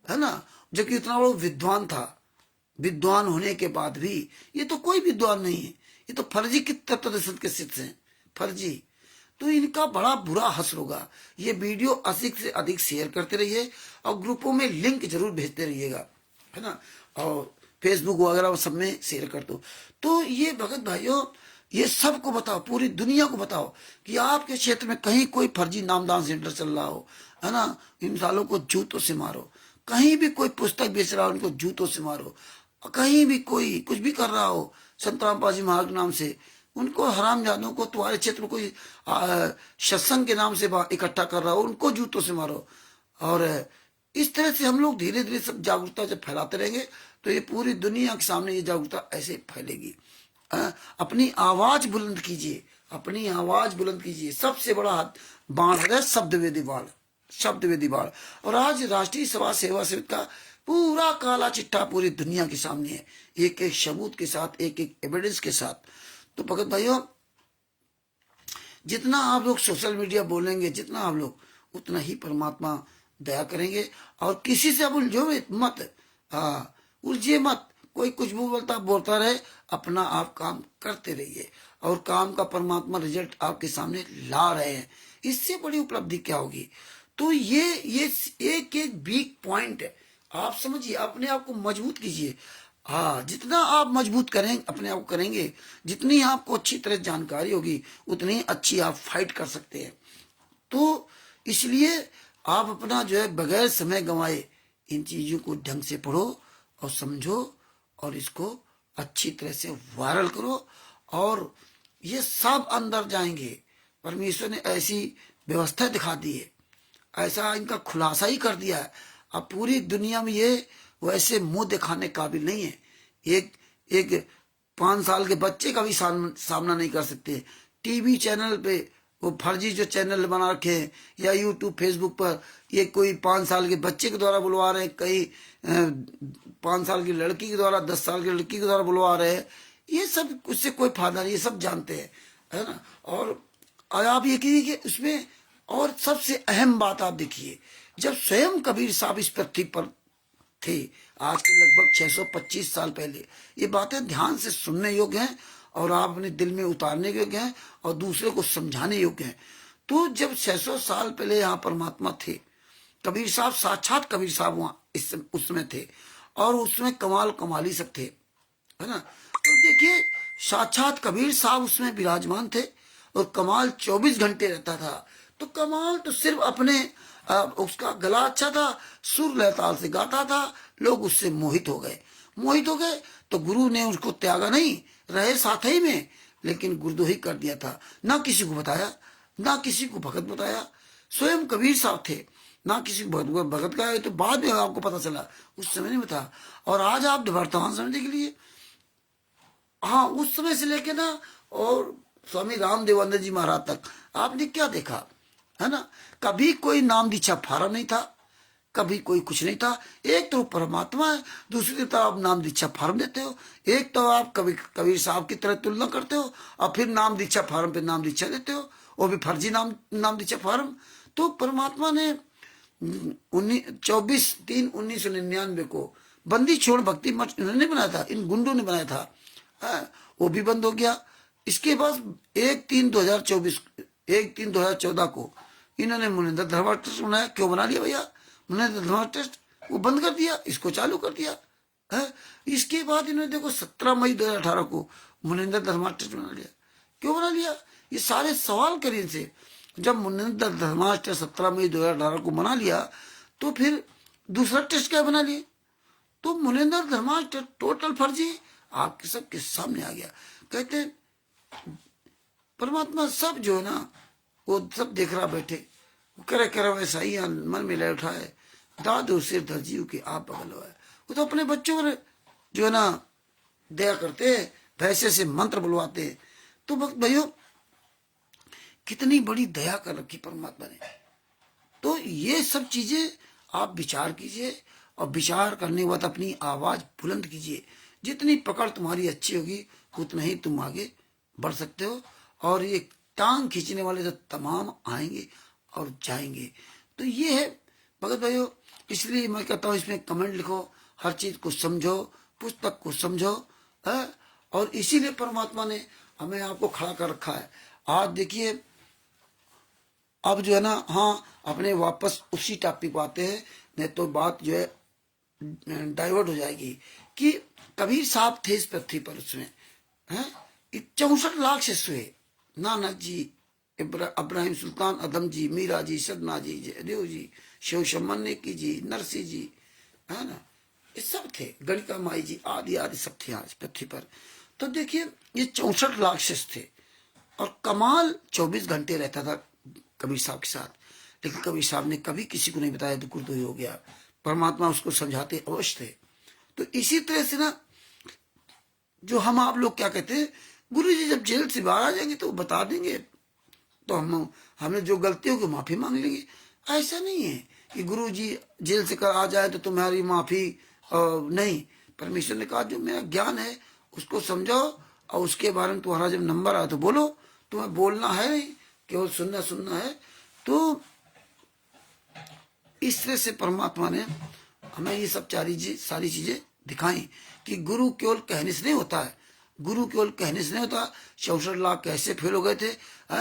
A: है ना। जबकि इतना बड़ा विद्वान था, विद्वान होने के बाद भी ये तो कोई विद्वान नहीं है, ये तो फर्जी की तत्व के शिष्य हैं, फर्जी। तो इनका बड़ा बुरा हश्र होगा। ये वीडियो अधिक से अधिक शेयर करते रहिए और ग्रुपों में लिंक जरूर भेजते रहिएगा, है ना, और फेसबुक वगैरह सब में शेयर कर दो। तो ये भगत भाइयों, ये सबको बताओ, पूरी दुनिया को बताओ कि आपके क्षेत्र में कहीं कोई फर्जी नामदान सेंटर चल रहा हो, है ना, इन सालों को जूतों से मारो। कहीं भी कोई पुस्तक बेच रहा हो, उनको जूतों से मारो। कहीं भी कोई कुछ भी कर रहा हो संतराम पाजी महाराज के नाम से, उनको हरामजादों को, तुम्हारे क्षेत्र में कोई सत्संग के नाम से इकट्ठा कर रहा हो, उनको जूतों से मारो। और इस तरह से हम लोग धीरे धीरे सब जागरूकता जब फैलाते रहेंगे तो ये पूरी दुनिया के सामने ये जागरूकता ऐसे फैलेगी। अपनी आवाज बुलंद कीजिए, अपनी आवाज बुलंद कीजिए। सबसे बड़ा बाण है शब्दवेदी बाण, शब्दवेदी बाण। और आज राष्ट्रीय सभा सेवा समिति का पूरा काला चिट्ठा पूरी दुनिया के सामने है, एक एक सबूत के साथ, एक एक एविडेंस के साथ। तो भगत भाइयों, जितना आप लोग सोशल मीडिया बोलेंगे, जितना आप लोग, उतना ही परमात्मा दया करेंगे। और किसी से आप उलझो मत, उलझिए मत। कोई कुछ भी बोलता रहे, अपना आप काम करते रहिए, और काम का परमात्मा रिजल्ट आपके सामने ला रहे हैं। इससे बड़ी उपलब्धि क्या होगी। तो ये एक एक वीक पॉइंट है, आप समझिए, अपने आप को मजबूत कीजिए। हाँ, जितना आप मजबूत करेंगे, अपने आप को करेंगे, जितनी आपको अच्छी तरह जानकारी होगी, उतनी अच्छी आप फाइट कर सकते हैं। तो इसलिए आप अपना जो है बगैर समय गंवाए इन चीजों को ढंग से पढ़ो और समझो, और इसको अच्छी तरह से वायरल करो, और ये सब अंदर जाएंगे। परमेश्वर ने ऐसी व्यवस्था दिखा दी है, ऐसा इनका खुलासा ही कर दिया है। अब पूरी दुनिया में ये वैसे मुंह दिखाने काबिल नहीं है। एक 5 साल के बच्चे का भी सामना नहीं कर सकते। टीवी चैनल पे वो फर्जी जो चैनल बना रखे हैं, या यूट्यूब फेसबुक पर ये कोई 5 साल के बच्चे के द्वारा बुलवा रहे हैं, कई 5 साल की लड़की के द्वारा, 10 साल की लड़की के द्वारा बुलवा रहे हैं। ये सब उससे कोई फायदा नहीं, ये सब जानते हैं, है ना। और आप ये कीजिए कि उसमें, और सबसे अहम बात आप देखिए, जब स्वयं कबीर साहब इस पृथ्वी पर थे, आज के लगभग 625 साल पहले, ये बातें ध्यान से सुनने योग्य हैं और आप अपने दिल में उतारने योग्य हैं और दूसरे को समझाने योग्य हैं। तो जब 600 साल पहले यहाँ परमात्मा थे, कबीर साहब, साक्षात कबीर साहब वहां उस समय थे, और उसमें कमाली सब थे, है ना। तो देखिए, साक्षात कबीर साहब उसमें विराजमान थे, और कमाल 24 घंटे रहता था। तो कमाल तो सिर्फ अपने उसका गला अच्छा था, सुर लय ताल से गाता था, लोग उससे मोहित हो गए। तो गुरु ने उसको त्यागा नहीं, रहे साथ ही में, लेकिन गुरुद्रोही कर दिया था। ना किसी को बताया, ना किसी को भगत बताया। स्वयं कबीर साहब थे, ना किसी को भगत का, तो बाद में आपको पता चला, उस समय नहीं बताया। और आज आप वर्तमान समय के लिए, हाँ, उस समय से लेके ना, और स्वामी रामदेवानंद जी महाराज तक आपने क्या देखा, है ना। कभी कोई नाम दीक्षा फार्म नहीं था, कभी कोई कुछ नहीं था। एक तो परमात्मा है, दूसरी तरफ आप नाम दीक्षा फार्म देते हो। एक तो आप कबीर साहब की तरह तुलना करते हो और फिर नाम दीक्षा फार्म पे नाम दीक्षा देते हो, वो भी फर्जी नाम दीक्षा फार्म। तो परमात्मा ने 24/3/1999 को बंदी छोड़ भक्ति मठ इन्होंने बनाया था, इन गुंडों ने बनाया था। वो भी बंद हो गया। इसके बाद 1/3/2014 को इन्होंने मुनिंदर धर्मा ट्रस्ट बनाया। क्यों बना लिया भैया मुनिंदर धर्मा ट्रस्ट? वो बंद कर दिया, इसको चालू कर दिया है। इसके बाद इन्होंने देखो 17 मई 2018 को मुनिंदर धर्मा ट्रस्ट बना लिया। क्यों बना लिया? ये सारे सवाल करिए इनसे। जब मुनिंदर धर्मा ट्रस्ट 17 मई 2018 को बना लिया तो फिर दूसरा टेस्ट क्या बना लिए? तो मुनिंदर धर्मा ट्रस्ट टोटल फर्जी आपके सबके सामने आ गया। कहते परमात्मा सब जो है ना वो सब देख रहा बैठे, करे वैसा ही मन में ले उठा है, दादो सिर धरजीव के आप बगल है। वो तो अपने बच्चों पर जो है ना दया करते हैं, वैसे से मंत्र बुलवाते हैं। तो भाइयों कितनी बड़ी दया कर रखी परमात्मा ने। तो ये सब चीजें आप विचार कीजिए और विचार करने के बाद अपनी आवाज बुलंद कीजिए। जितनी पकड़ तुम्हारी अच्छी होगी उतना ही तुम आगे बढ़ सकते हो। और ये टांग खींचने वाले तो तमाम आएंगे और जाएंगे। तो ये है भगत भाइयों, इसलिए मैं कहता हूँ इसमें कमेंट लिखो, हर चीज को समझो, पुस्तक को समझो है? और इसीलिए परमात्मा ने हमें आपको खड़ा कर रखा है। आज देखिए अब जो है ना, हाँ अपने वापस उसी टॉपिक को आते हैं, नहीं तो बात जो है डाइवर्ट हो जाएगी। कि कबीर साहब थे इस पृथ्वी पर, उसमें है 64 लाख शिष्य हुए। नानक जी, इब्राहिम सुल्तान अदम जी, मीरा जी, सदना जी, जयदेव जी, शिव शमन्य की जी, नरसिंह जी, है ना, ये सब थे। गणिका माई जी आदि आदि सब थे आज पृथ्वी पर। तो देखिए ये 64 लाख शिष्य थे और कमाल 24 घंटे रहता था कबीर साहब के साथ। लेकिन कबीर साहब ने कभी किसी को नहीं बताया तो गुरुद्रोही हो गया। परमात्मा उसको समझाते अवश्य थे। तो इसी तरह से ना जो हम आप लोग क्या कहते हैं, गुरु जी जब जेल से बाहर आ जाएंगे तो बता देंगे, तो हमने जो गलती होगी माफी मांग लेंगे। ऐसा नहीं है कि गुरु जी जेल से कर आ जाए तो तुम्हारी माफी नहीं। परमेश्वर ने कहा जो मेरा ज्ञान है उसको समझाओ और उसके बारे में तुम्हारा जब नंबर आए तो बोलो। तुम्हें बोलना है नहीं, केवल सुनना है। तो इस तरह से परमात्मा ने हमें ये सब सारी चीजें दिखाई कि गुरु केवल कहने से नहीं होता है। गुरु केवल कहने से नहीं होता। 64 लाख कैसे फेल हो गए थे,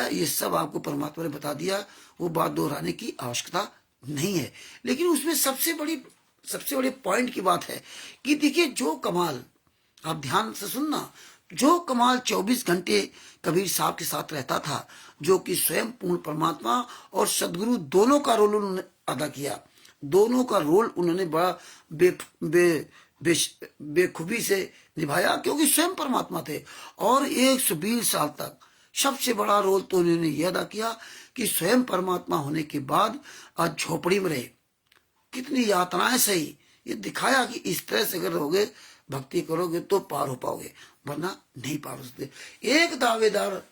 A: ये सब आपको परमात्मा ने बता दिया। वो बात दोहराने की आवश्यकता नहीं है। लेकिन उसमें सबसे बड़ी पॉइंट की बात है कि देखिए जो कमाल, आप ध्यान से सुनना, जो कमाल 24 घंटे कबीर साहब के साथ रहता था, जो कि स्वयं पूर्ण परमात्मा और सदगुरु दोनों का रोल उन्होंने अदा किया। दोनों का रोल उन्होंने बड़ा बेखूबी से निभाया, क्योंकि स्वयं परमात्मा थे। और 120 साल तक सबसे बड़ा रोल तो उन्होंने यह अदा किया कि स्वयं परमात्मा होने के बाद आज झोपड़ी में रहे, कितनी यातनाएं सही। ये दिखाया कि इस तरह से अगर रहोगे, भक्ति करोगे तो पार हो पाओगे, वरना नहीं पार हो सकते। एक दावेदार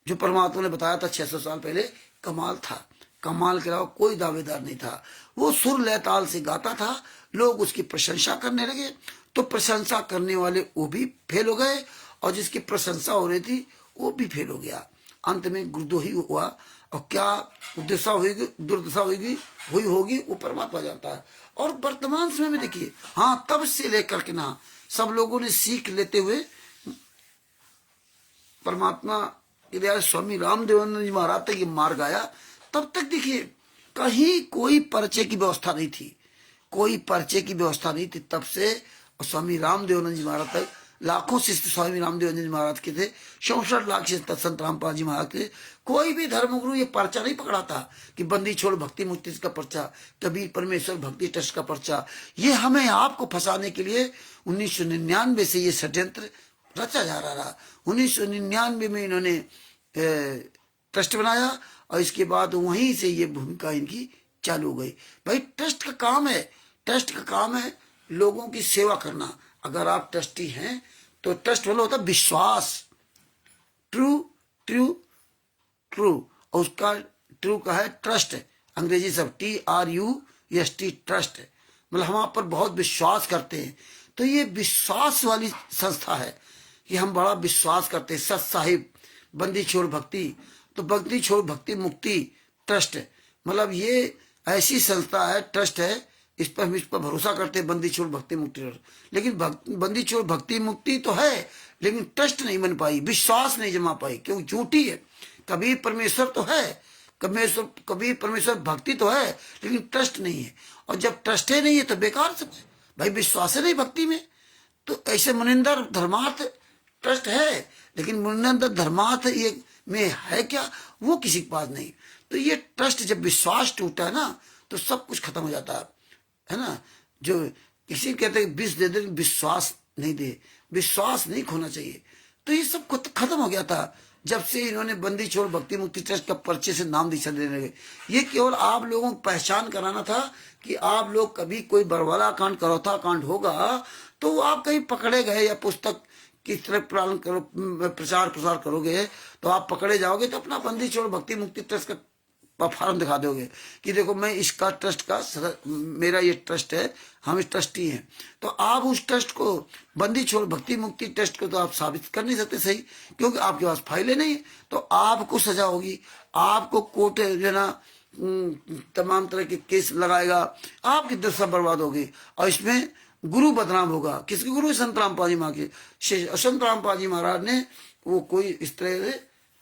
A: जो परमात्मा ने बताया था 600 साल पहले, कमाल था। कमाल के अलावा कोई दावेदार नहीं था। वो सुर लय ताल से गाता था, लोग उसकी प्रशंसा करने लगे। तो प्रशंसा करने वाले वो भी फेल हो गए और जिसकी प्रशंसा हो रही थी वो भी फेल हो गया। अंत में गुरुद्रोही हुआ। और क्या दुर्दशा हुई होगी वो परमात्मा जानता है। और वर्तमान समय में देखिए, हाँ तब से लेकर के ना सब लोगों ने सीख लेते हुए परमात्मा के स्वामी रामदेवानंद जी महाराज तक ये मार्ग आया। तब तक देखिए कहीं कोई परिचय की व्यवस्था नहीं थी, कोई परिचय की व्यवस्था नहीं थी तब से। और स्वामी रामदेवानंद जी महाराज तक लाखों शिष्य स्वामी रामदेवानंद जी महाराज के थे। 64 लाख शिष्य संत रामपाल जी महाराज के। कोई भी धर्मगुरु ये पर्चा नहीं पकड़ा था कि बंदी छोड़ भक्ति मुक्ति का पर्चा, कबीर परमेश्वर भक्ति ट्रस्ट का पर्चा। ये हमें आपको फंसाने के लिए 1999 से ये षड्यंत्र रचा जा रहा रहा। 1999 में इन्होंने ट्रस्ट बनाया और इसके बाद वहीं से ये भूमिका इनकी चालू हो गई। भाई ट्रस्ट का काम है, ट्रस्ट का काम है लोगों की सेवा करना। अगर आप ट्रस्टी हैं तो ट्रस्ट वाला होता विश्वास, ट्रू ट्रू ट्रू, और उसका ट्रू का है ट्रस्ट, अंग्रेजी सब TRU एसटी ट्रस्ट है, मतलब हम आप पर बहुत विश्वास करते हैं। तो ये विश्वास वाली संस्था है कि हम बड़ा विश्वास करते हैं। सत साहिब बंदी छोड़ भक्ति, तो बंदी छोड़ भक्ति मुक्ति ट्रस्ट है, मतलब ये ऐसी संस्था है, ट्रस्ट है, हम इस पर भरोसा करते हैं, बंदी छोड़ भक्ति मुक्ति ट्रस्ट। लेकिन बंदी छोड़ भक्ति मुक्ति तो है, लेकिन ट्रस्ट नहीं बन पाई, विश्वास नहीं जमा पाई, क्योंकि झूठी है। कबीर परमेश्वर तो है, कबीर परमेश्वर भक्ति तो है, लेकिन ट्रस्ट नहीं है। और जब ट्रस्ट ही नहीं है तो बेकार सब है भाई, विश्वास है नहीं भक्ति में। तो ऐसे मुनिंदर धर्मार्थ ट्रस्ट है, लेकिन मुनिंदर धर्मार्थ ये में है क्या, वो किसी के पास नहीं। तो ये ट्रस्ट, जब विश्वास टूटा है ना, तो सब कुछ खत्म हो जाता है ना। जो किसी कहते हैं विष दे दे, विश्वास नहीं दे, विश्वास नहीं खोना चाहिए। तो ये सब खत्म हो गया था जब से इन्होंने बंदी छोड़ भक्ति मुक्ति ट्रस्ट का पर्चे से नाम दीक्षा देने लगे। ये केवल आप लोगों को पहचान कराना था कि आप लोग कभी कोई बरवाला कांड करौथा कांड होगा तो आप कहीं पकड़े गए, या पुस्तक किस तरह प्रचार प्रसार करोगे तो आप पकड़े जाओगे, तो अपना बंदी छोड़ भक्ति मुक्ति ट्रस्ट का फॉर्म दिखा दोगे कि देखो मैं इसका ट्रस्ट का, मेरा ये ट्रस्ट है, हम इस ट्रस्टी हैं। तो आप उस ट्रस्ट को, बंदी छोड़ भक्ति मुक्ति ट्रस्ट को तो आप साबित कर नहीं सकते सही, क्योंकि आपके पास फाइलें नहीं है। तो आपको सजा होगी, आपको कोर्ट जो ना तमाम तरह के केस लगाएगा, आपकी दशा बर्बाद होगी। और इसमें गुरु बदनाम होगा। किसके गुरु? संत रामपाल जी महाराज के। संत रामपाल जी महाराज ने वो कोई इस तरह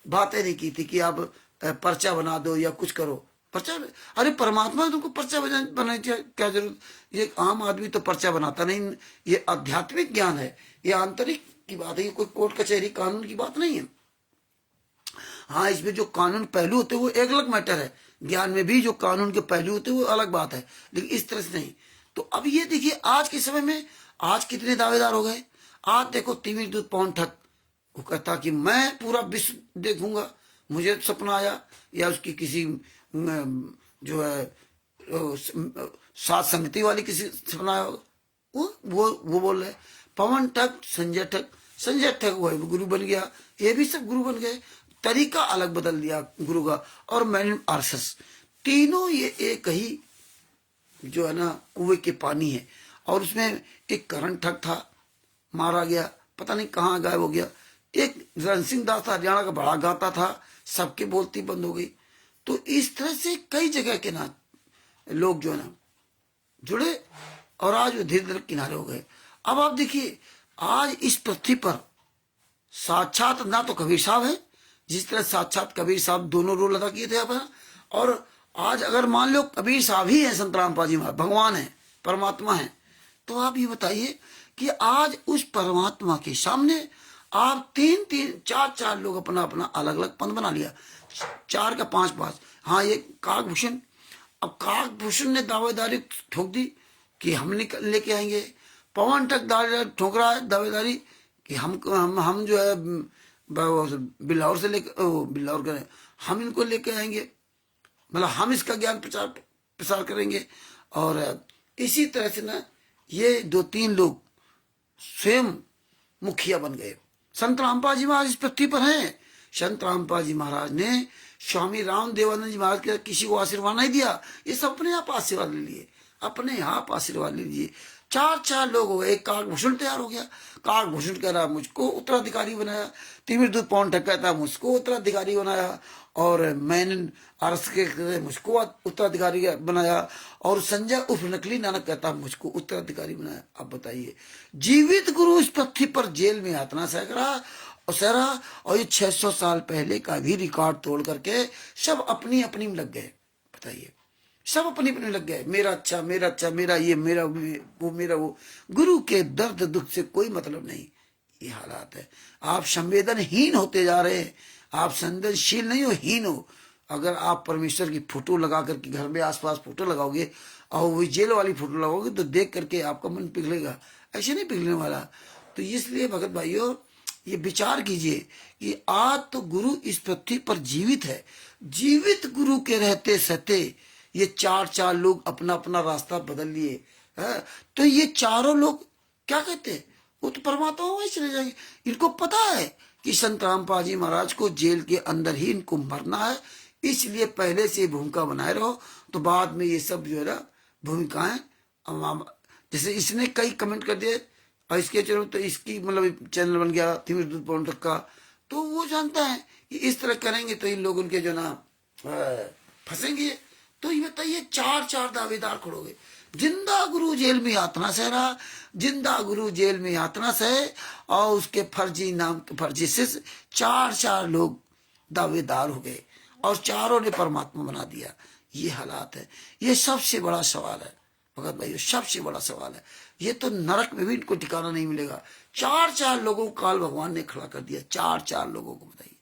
A: बातें नहीं की थी कि आप पर्चा बना दो या कुछ करो। पर्चा, अरे परमात्मा ने तुमको पर्चा बनाने की क्या जरूरत? ये आम आदमी तो पर्चा बनाता नहीं, ये आध्यात्मिक ज्ञान है, ये आंतरिक की बात है, ये कोई कोर्ट कचहरी कानून की बात नहीं है। हाँ, इसमें जो कानून पहलू होते हैं वो एक अलग मैटर है, ज्ञान में भी जो कानून के पहलू होते हैं वो अलग बात है, लेकिन इस तरह से नहीं। तो अब ये देखिए आज के समय में आज कितने दावेदार हो गए। आज देखो तिमिर दूत पवन ठग, वो कहता कि मैं पूरा विश्व देखूंगा, मुझे सपना आया, या उसकी किसी जो है सात समिति वाली किसी सपना आया होगा, वो बोल रहे। पवन ठग, संजय ठग वो गुरु बन गया, ये भी सब गुरु बन गए, तरीका अलग बदल दिया गुरु का। और मैंने आरएसएस, तीनों ये एक ही जो है ना कुएं के पानी है। और उसमें एक करण ठग था, मारा गया, पता नहीं कहाँ गायब हो गया। एक रण सिंह दास था, हरियाणा का बड़ा गाता था, सबकी बोलती बंद हो गई। तो इस तरह से कई जगह के ना लोग जो है ना जुड़े, और आज वो धीरे धीरे किनारे हो गए। अब आप देखिए आज इस पृथ्वी पर साक्षात ना तो कबीर साहब है, जिस तरह साक्षात कबीर साहब दोनों रोल अदा किए थे अपना। और आज अगर मान लो कबीर साहब ही है, संत रामपाल जी महाराज भगवान है, परमात्मा है, तो आप ये बताइए कि आज उस परमात्मा के सामने आप तीन चार लोग अपना अपना अलग अलग पंथ बना लिया, 4 का 5। हाँ, ये काकभूषण, अब काकभूषण ने दावेदारी ठोक दी कि हम लेके आएंगे। पवन ठग दावेदारी ठोक रहा है दावेदारी कि हम जो है बिल्लौर से बिल्लौर करें, हम इनको लेके आएंगे, मतलब हम इसका ज्ञान प्रसार करेंगे। और इसी तरह से ना ये 2-3 लोग स्वयं मुखिया बन गए। संत रामपाल जी महाराज इस पृथ्वी पर हैं। संत रामपाल जी महाराज ने स्वामी राम देवानंद जी महाराज के किसी को आशीर्वाद नहीं दिया, ये सब अपने आप आशीर्वाद ले लिए, अपने आप आशीर्वाद ले लीजिए। 4 लोग हो गए, एक काकभूषण तैयार हो गया। काकभूषण कह रहा मुझको उत्तराधिकारी बनाया, तिमिर दूत पवन ठग कहता मुझको उत्तराधिकारी बनाया, और मैंने अरस के मुझको उत्तराधिकारी बनाया, और संजय उर्फ नकली नानक कहता मुझको उत्तराधिकारी बनाया। अब बताइए, जीवित गुरु इस पृथ्वी पर जेल में यातना सह रहा, और ये 600 साल पहले का भी रिकॉर्ड तोड़ करके सब अपनी अपनी में लग गए। बताइए, सब अपनी अपनी लग गए, मेरा अच्छा, मेरा ये, मेरा वो। गुरु के दर्द दुख से कोई मतलब नहीं। ये हालात है, आप संवेदनहीन होते जा रहे हैं, आप संवेदनशील नहीं हो, हीन हो। अगर आप परमेश्वर की फोटो लगा करके घर में आसपास फोटो लगाओगे और वही जेल वाली फोटो लगाओगे तो देख करके आपका मन पिघलेगा, ऐसे नहीं पिघलने वाला। तो इसलिए भगत भाइयों, ये विचार कीजिए कि आज तो गुरु इस पृथ्वी पर जीवित है। जीवित गुरु के रहते सहते ये 4 लोग अपना अपना रास्ता बदल लिए है। तो ये चारों लोग क्या कहते हैं, वो तो परमात्मा वही चले जाएंगे। इनको पता है कि संत रामपाल जी महाराज को जेल के अंदर ही इनको मरना है, इसलिए पहले से भूमिका बनाए रहो, तो बाद में ये सब जो है ना भूमिकाएं। जैसे इसने कई कमेंट कर दिए और इसके चलो तो इसकी मतलब चैनल बन गया थिमिर दूध पौन तक का, तो वो जानता है कि इस तरह करेंगे तो इन लोग उनके जो ना फंसेंगे। तो ये बताइए, चार चार दावेदार खड़ोगे, जिंदा गुरु जेल में यातना सह रहा, जिंदा गुरु जेल में यातना सहे, और उसके फर्जी नाम फर्जी शिष्य चार चार लोग दावेदार हो गए और चारों ने परमात्मा बना दिया। ये हालात है। ये सबसे बड़ा सवाल है भगत भाई, सबसे बड़ा सवाल है। ये तो नरक में भी इनको ठिकाना नहीं मिलेगा। चार चार लोगों को काल भगवान ने खड़ा कर दिया, चार चार लोगों को, बताइए।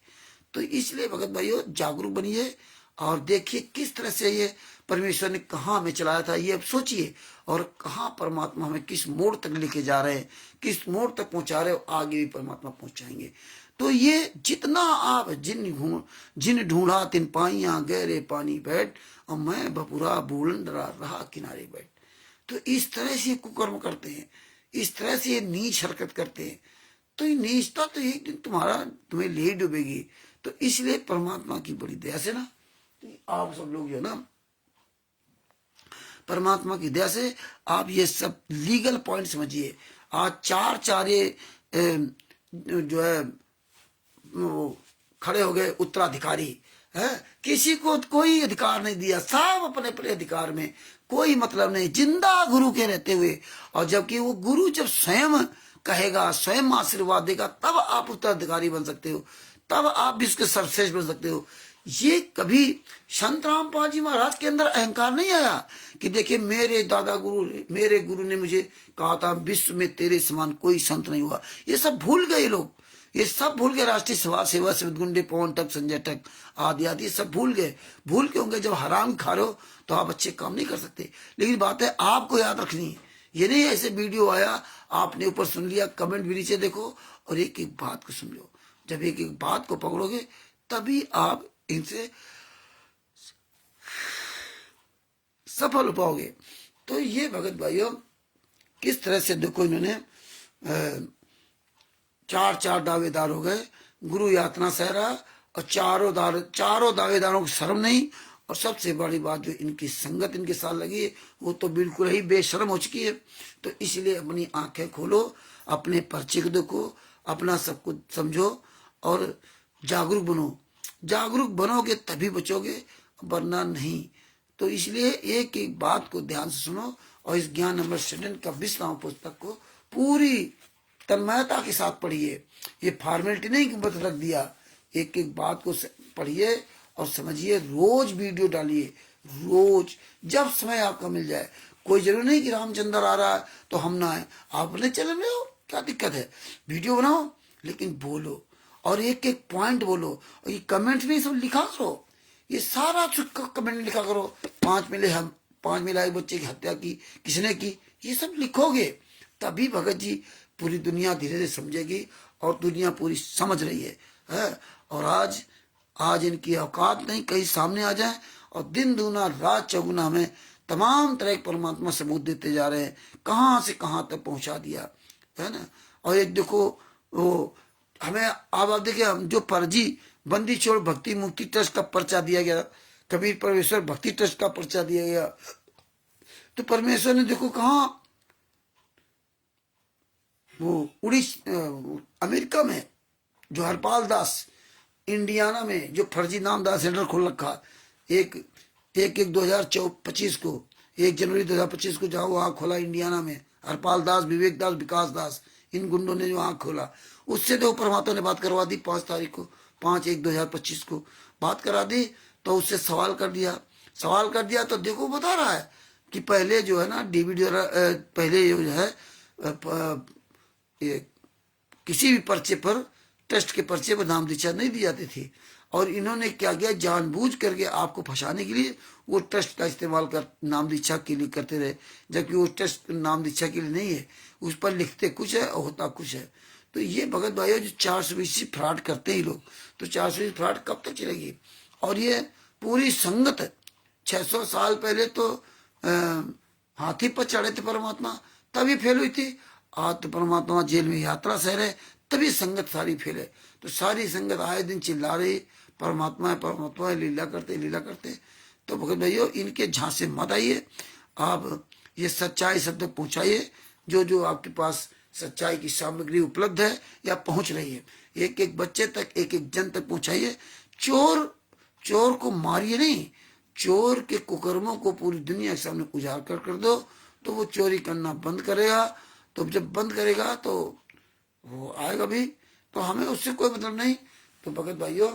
A: तो इसलिए भगत भाइयों जागरूक बनिए और देखिए किस तरह से ये परमेश्वर ने कहाँ हमें चलाया था, ये अब सोचिए, और कहाँ परमात्मा हमें किस मोड़ तक लेके जा रहे हैं, किस मोड़ तक पहुंचा रहे हो, आगे भी परमात्मा पहुंचाएंगे। तो ये जितना आप जिन ढूंढा तिन पाइया गहरे पानी बैठ, और मैं बपुरा बुलंद रहा किनारे बैठ। तो इस तरह से कुकर्म करते हैं, इस तरह से ये नीच हरकत करते हैं। तो ये नीचता तो एक दिन तुम्हें ले डूबेगी। तो इसलिए परमात्मा की बड़ी दया से ना, आप सब लोग जो ना परमात्मा की दया से आप ये सब लीगल पॉइंट समझिए। आज चार चार ये जो है वो खड़े हो गए उत्तराधिकारी है, किसी को कोई अधिकार नहीं दिया, सब अपने अपने अधिकार में, कोई मतलब नहीं, जिंदा गुरु के रहते हुए। और जबकि वो गुरु जब स्वयं कहेगा, स्वयं आशीर्वाद देगा, तब आप उत्तराधिकारी बन सकते हो, तब आप भी उसके सर्वश्रेष्ठ बन सकते हो। ये कभी संत रामपाल जी महाराज के अंदर अहंकार नहीं आया कि देखिए मेरे दादा गुरु, मेरे गुरु ने मुझे कहा था विश्व में तेरे समान कोई संत नहीं हुआ। ये सब भूल गए लोग, ये सब भूल गए। राष्ट्रीय समाज सेवा से गुंडे पवन तक संजय तक आदि आदि सब भूल गए। भूल के होंगे जब हराम खा रहे हो तो आप अच्छे काम नहीं कर सकते। लेकिन बात है आपको याद रखनी है, ये नहीं ऐसे वीडियो आया आपने ऊपर सुन लिया, कमेंट भी नीचे देखो और एक एक बात को सुन लो। जब एक एक बात को पकड़ोगे तभी आप इनसे सफल हो पाओगे। तो ये भगत भाइयों किस तरह से देखो, इन्होंने चार चार दावेदार हो गए, गुरु यातना सह रहा, और चारों दावेदारों को शर्म नहीं। और सबसे बड़ी बात जो इनकी संगत इनके साथ लगी है वो तो बिल्कुल ही बेशर्म हो चुकी है। तो इसलिए अपनी आंखें खोलो, अपने पर्चे को देखो, अपना सब कुछ समझो और जागरूक बनो। जागरूक बनोगे तभी बचोगे, वरना नहीं। तो इसलिए एक एक बात को ध्यान से सुनो और इस ज्ञान नंबर स्टूडेंट का 20 पुस्तक को पूरी तन्मयता के साथ पढ़िए। ये फॉर्मेलिटी नहीं कि बस रख दिया, एक एक बात को पढ़िए और समझिए। रोज वीडियो डालिए, रोज जब समय आपका मिल जाए। कोई जरूरी नहीं कि रामचंद्र आ रहा है तो हम ना आए, आप अपने चैनल में हो, क्या दिक्कत है, वीडियो बनाओ लेकिन बोलो और एक एक पॉइंट बोलो। और ये कमेंट में सब लिखा करो, ये सारा कमेंट लिखा करो। 5 मिला बच्चे की हत्या की किसने की, ये सब लिखोगे तभी भगत जी पूरी दुनिया धीरे धीरे समझेगी और दुनिया पूरी समझ रही है। और आज इनकी औकात नहीं कहीं सामने आ जाए और दिन दूना रात चौगुना हमें तमाम तरह के परमात्मा सबूत देते जा रहे हैं, कहाँ से कहाँ तक पहुंचा दिया है ना। और एक देखो वो हमें आप देखिए, हम जो फर्जी बंदी छोड़ भक्ति मुक्ति ट्रस्ट का पर्चा दिया गया, कबीर परमेश्वर भक्ति ट्रस्ट का पर्चा दिया गया, तो परमेश्वर ने देखो कहाँ वो अमेरिका में जो हरपाल दास, इंडियाना में जो फर्जी नाम दास सेंटर खोल रखा, एक 2025 को 1 जनवरी 2025 को जहाँ वहाँ खोला इंडियाना में, हरपाल दास, विवेक दास, विकास दास, इन गुंडों ने जो वहाँ खोला, उससे तो परमात्मा ने बात करवा दी 5 तारीख को, 5/1/2025 को बात करा दी। तो उससे सवाल कर दिया तो देखो बता रहा है कि पहले जो है ना डीवीडी पहले जो है किसी भी पर्चे पर, टेस्ट के पर्चे पर नाम दीक्षा नहीं दी जाती थी। और इन्होंने क्या किया, जानबूझ करके आपको फंसाने के लिए वो टेस्ट का इस्तेमाल कर नाम दीक्षा के लिए करते रहे, जबकि वो टेस्ट नाम दीक्षा के लिए नहीं है, उस पर लिखते कुछ है और होता कुछ है। तो ये भगत भाइयों जो 420 फ्रॉड करते हैं लोग, तो 420 फ्रॉड कब तक चलेगी। और ये पूरी संगत 600 साल पहले तो हाथी पर चढ़े थे परमात्मा, तभी फेल हुई थी। आज तो परमात्मा जेल में यात्रा सह रहे, तभी संगत सारी फेले। तो सारी संगत आए दिन चिल्ला रही परमात्मा है, परमात्मा है, लीला करते। तो भगत भाइयों इनके झांसे मत आइए, आप ये सच्चाई सब तक पहुंचाइए, जो जो आपके पास सच्चाई की सामग्री उपलब्ध है या पहुंच रही है, एक एक बच्चे तक, एक एक जन तक पहुंचाइए। चोर चोर को मारिए नहीं, चोर के कुकर्मों को पूरी दुनिया के सामने उजागर कर दो, तो वो चोरी करना बंद करेगा। तो जब बंद करेगा तो वो आएगा भी, तो हमें उससे कोई मतलब नहीं। तो भगत भाइयों,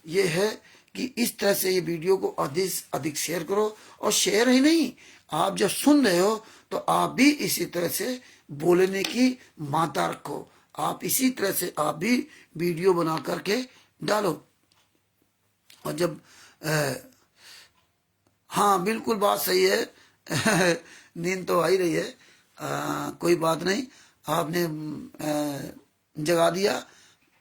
A: ये है कि इस तरह से ये वीडियो को अधिक से अधिक शेयर करो, और शेयर ही नहीं, आप जब सुन रहे हो तो आप भी इसी तरह से बोलने की मात्रा रखो, आप इसी तरह से आप भी वीडियो बना करके डालो। और जब हाँ बिल्कुल बात सही है नींद तो आ ही रही है, कोई बात नहीं, आपने जगा दिया।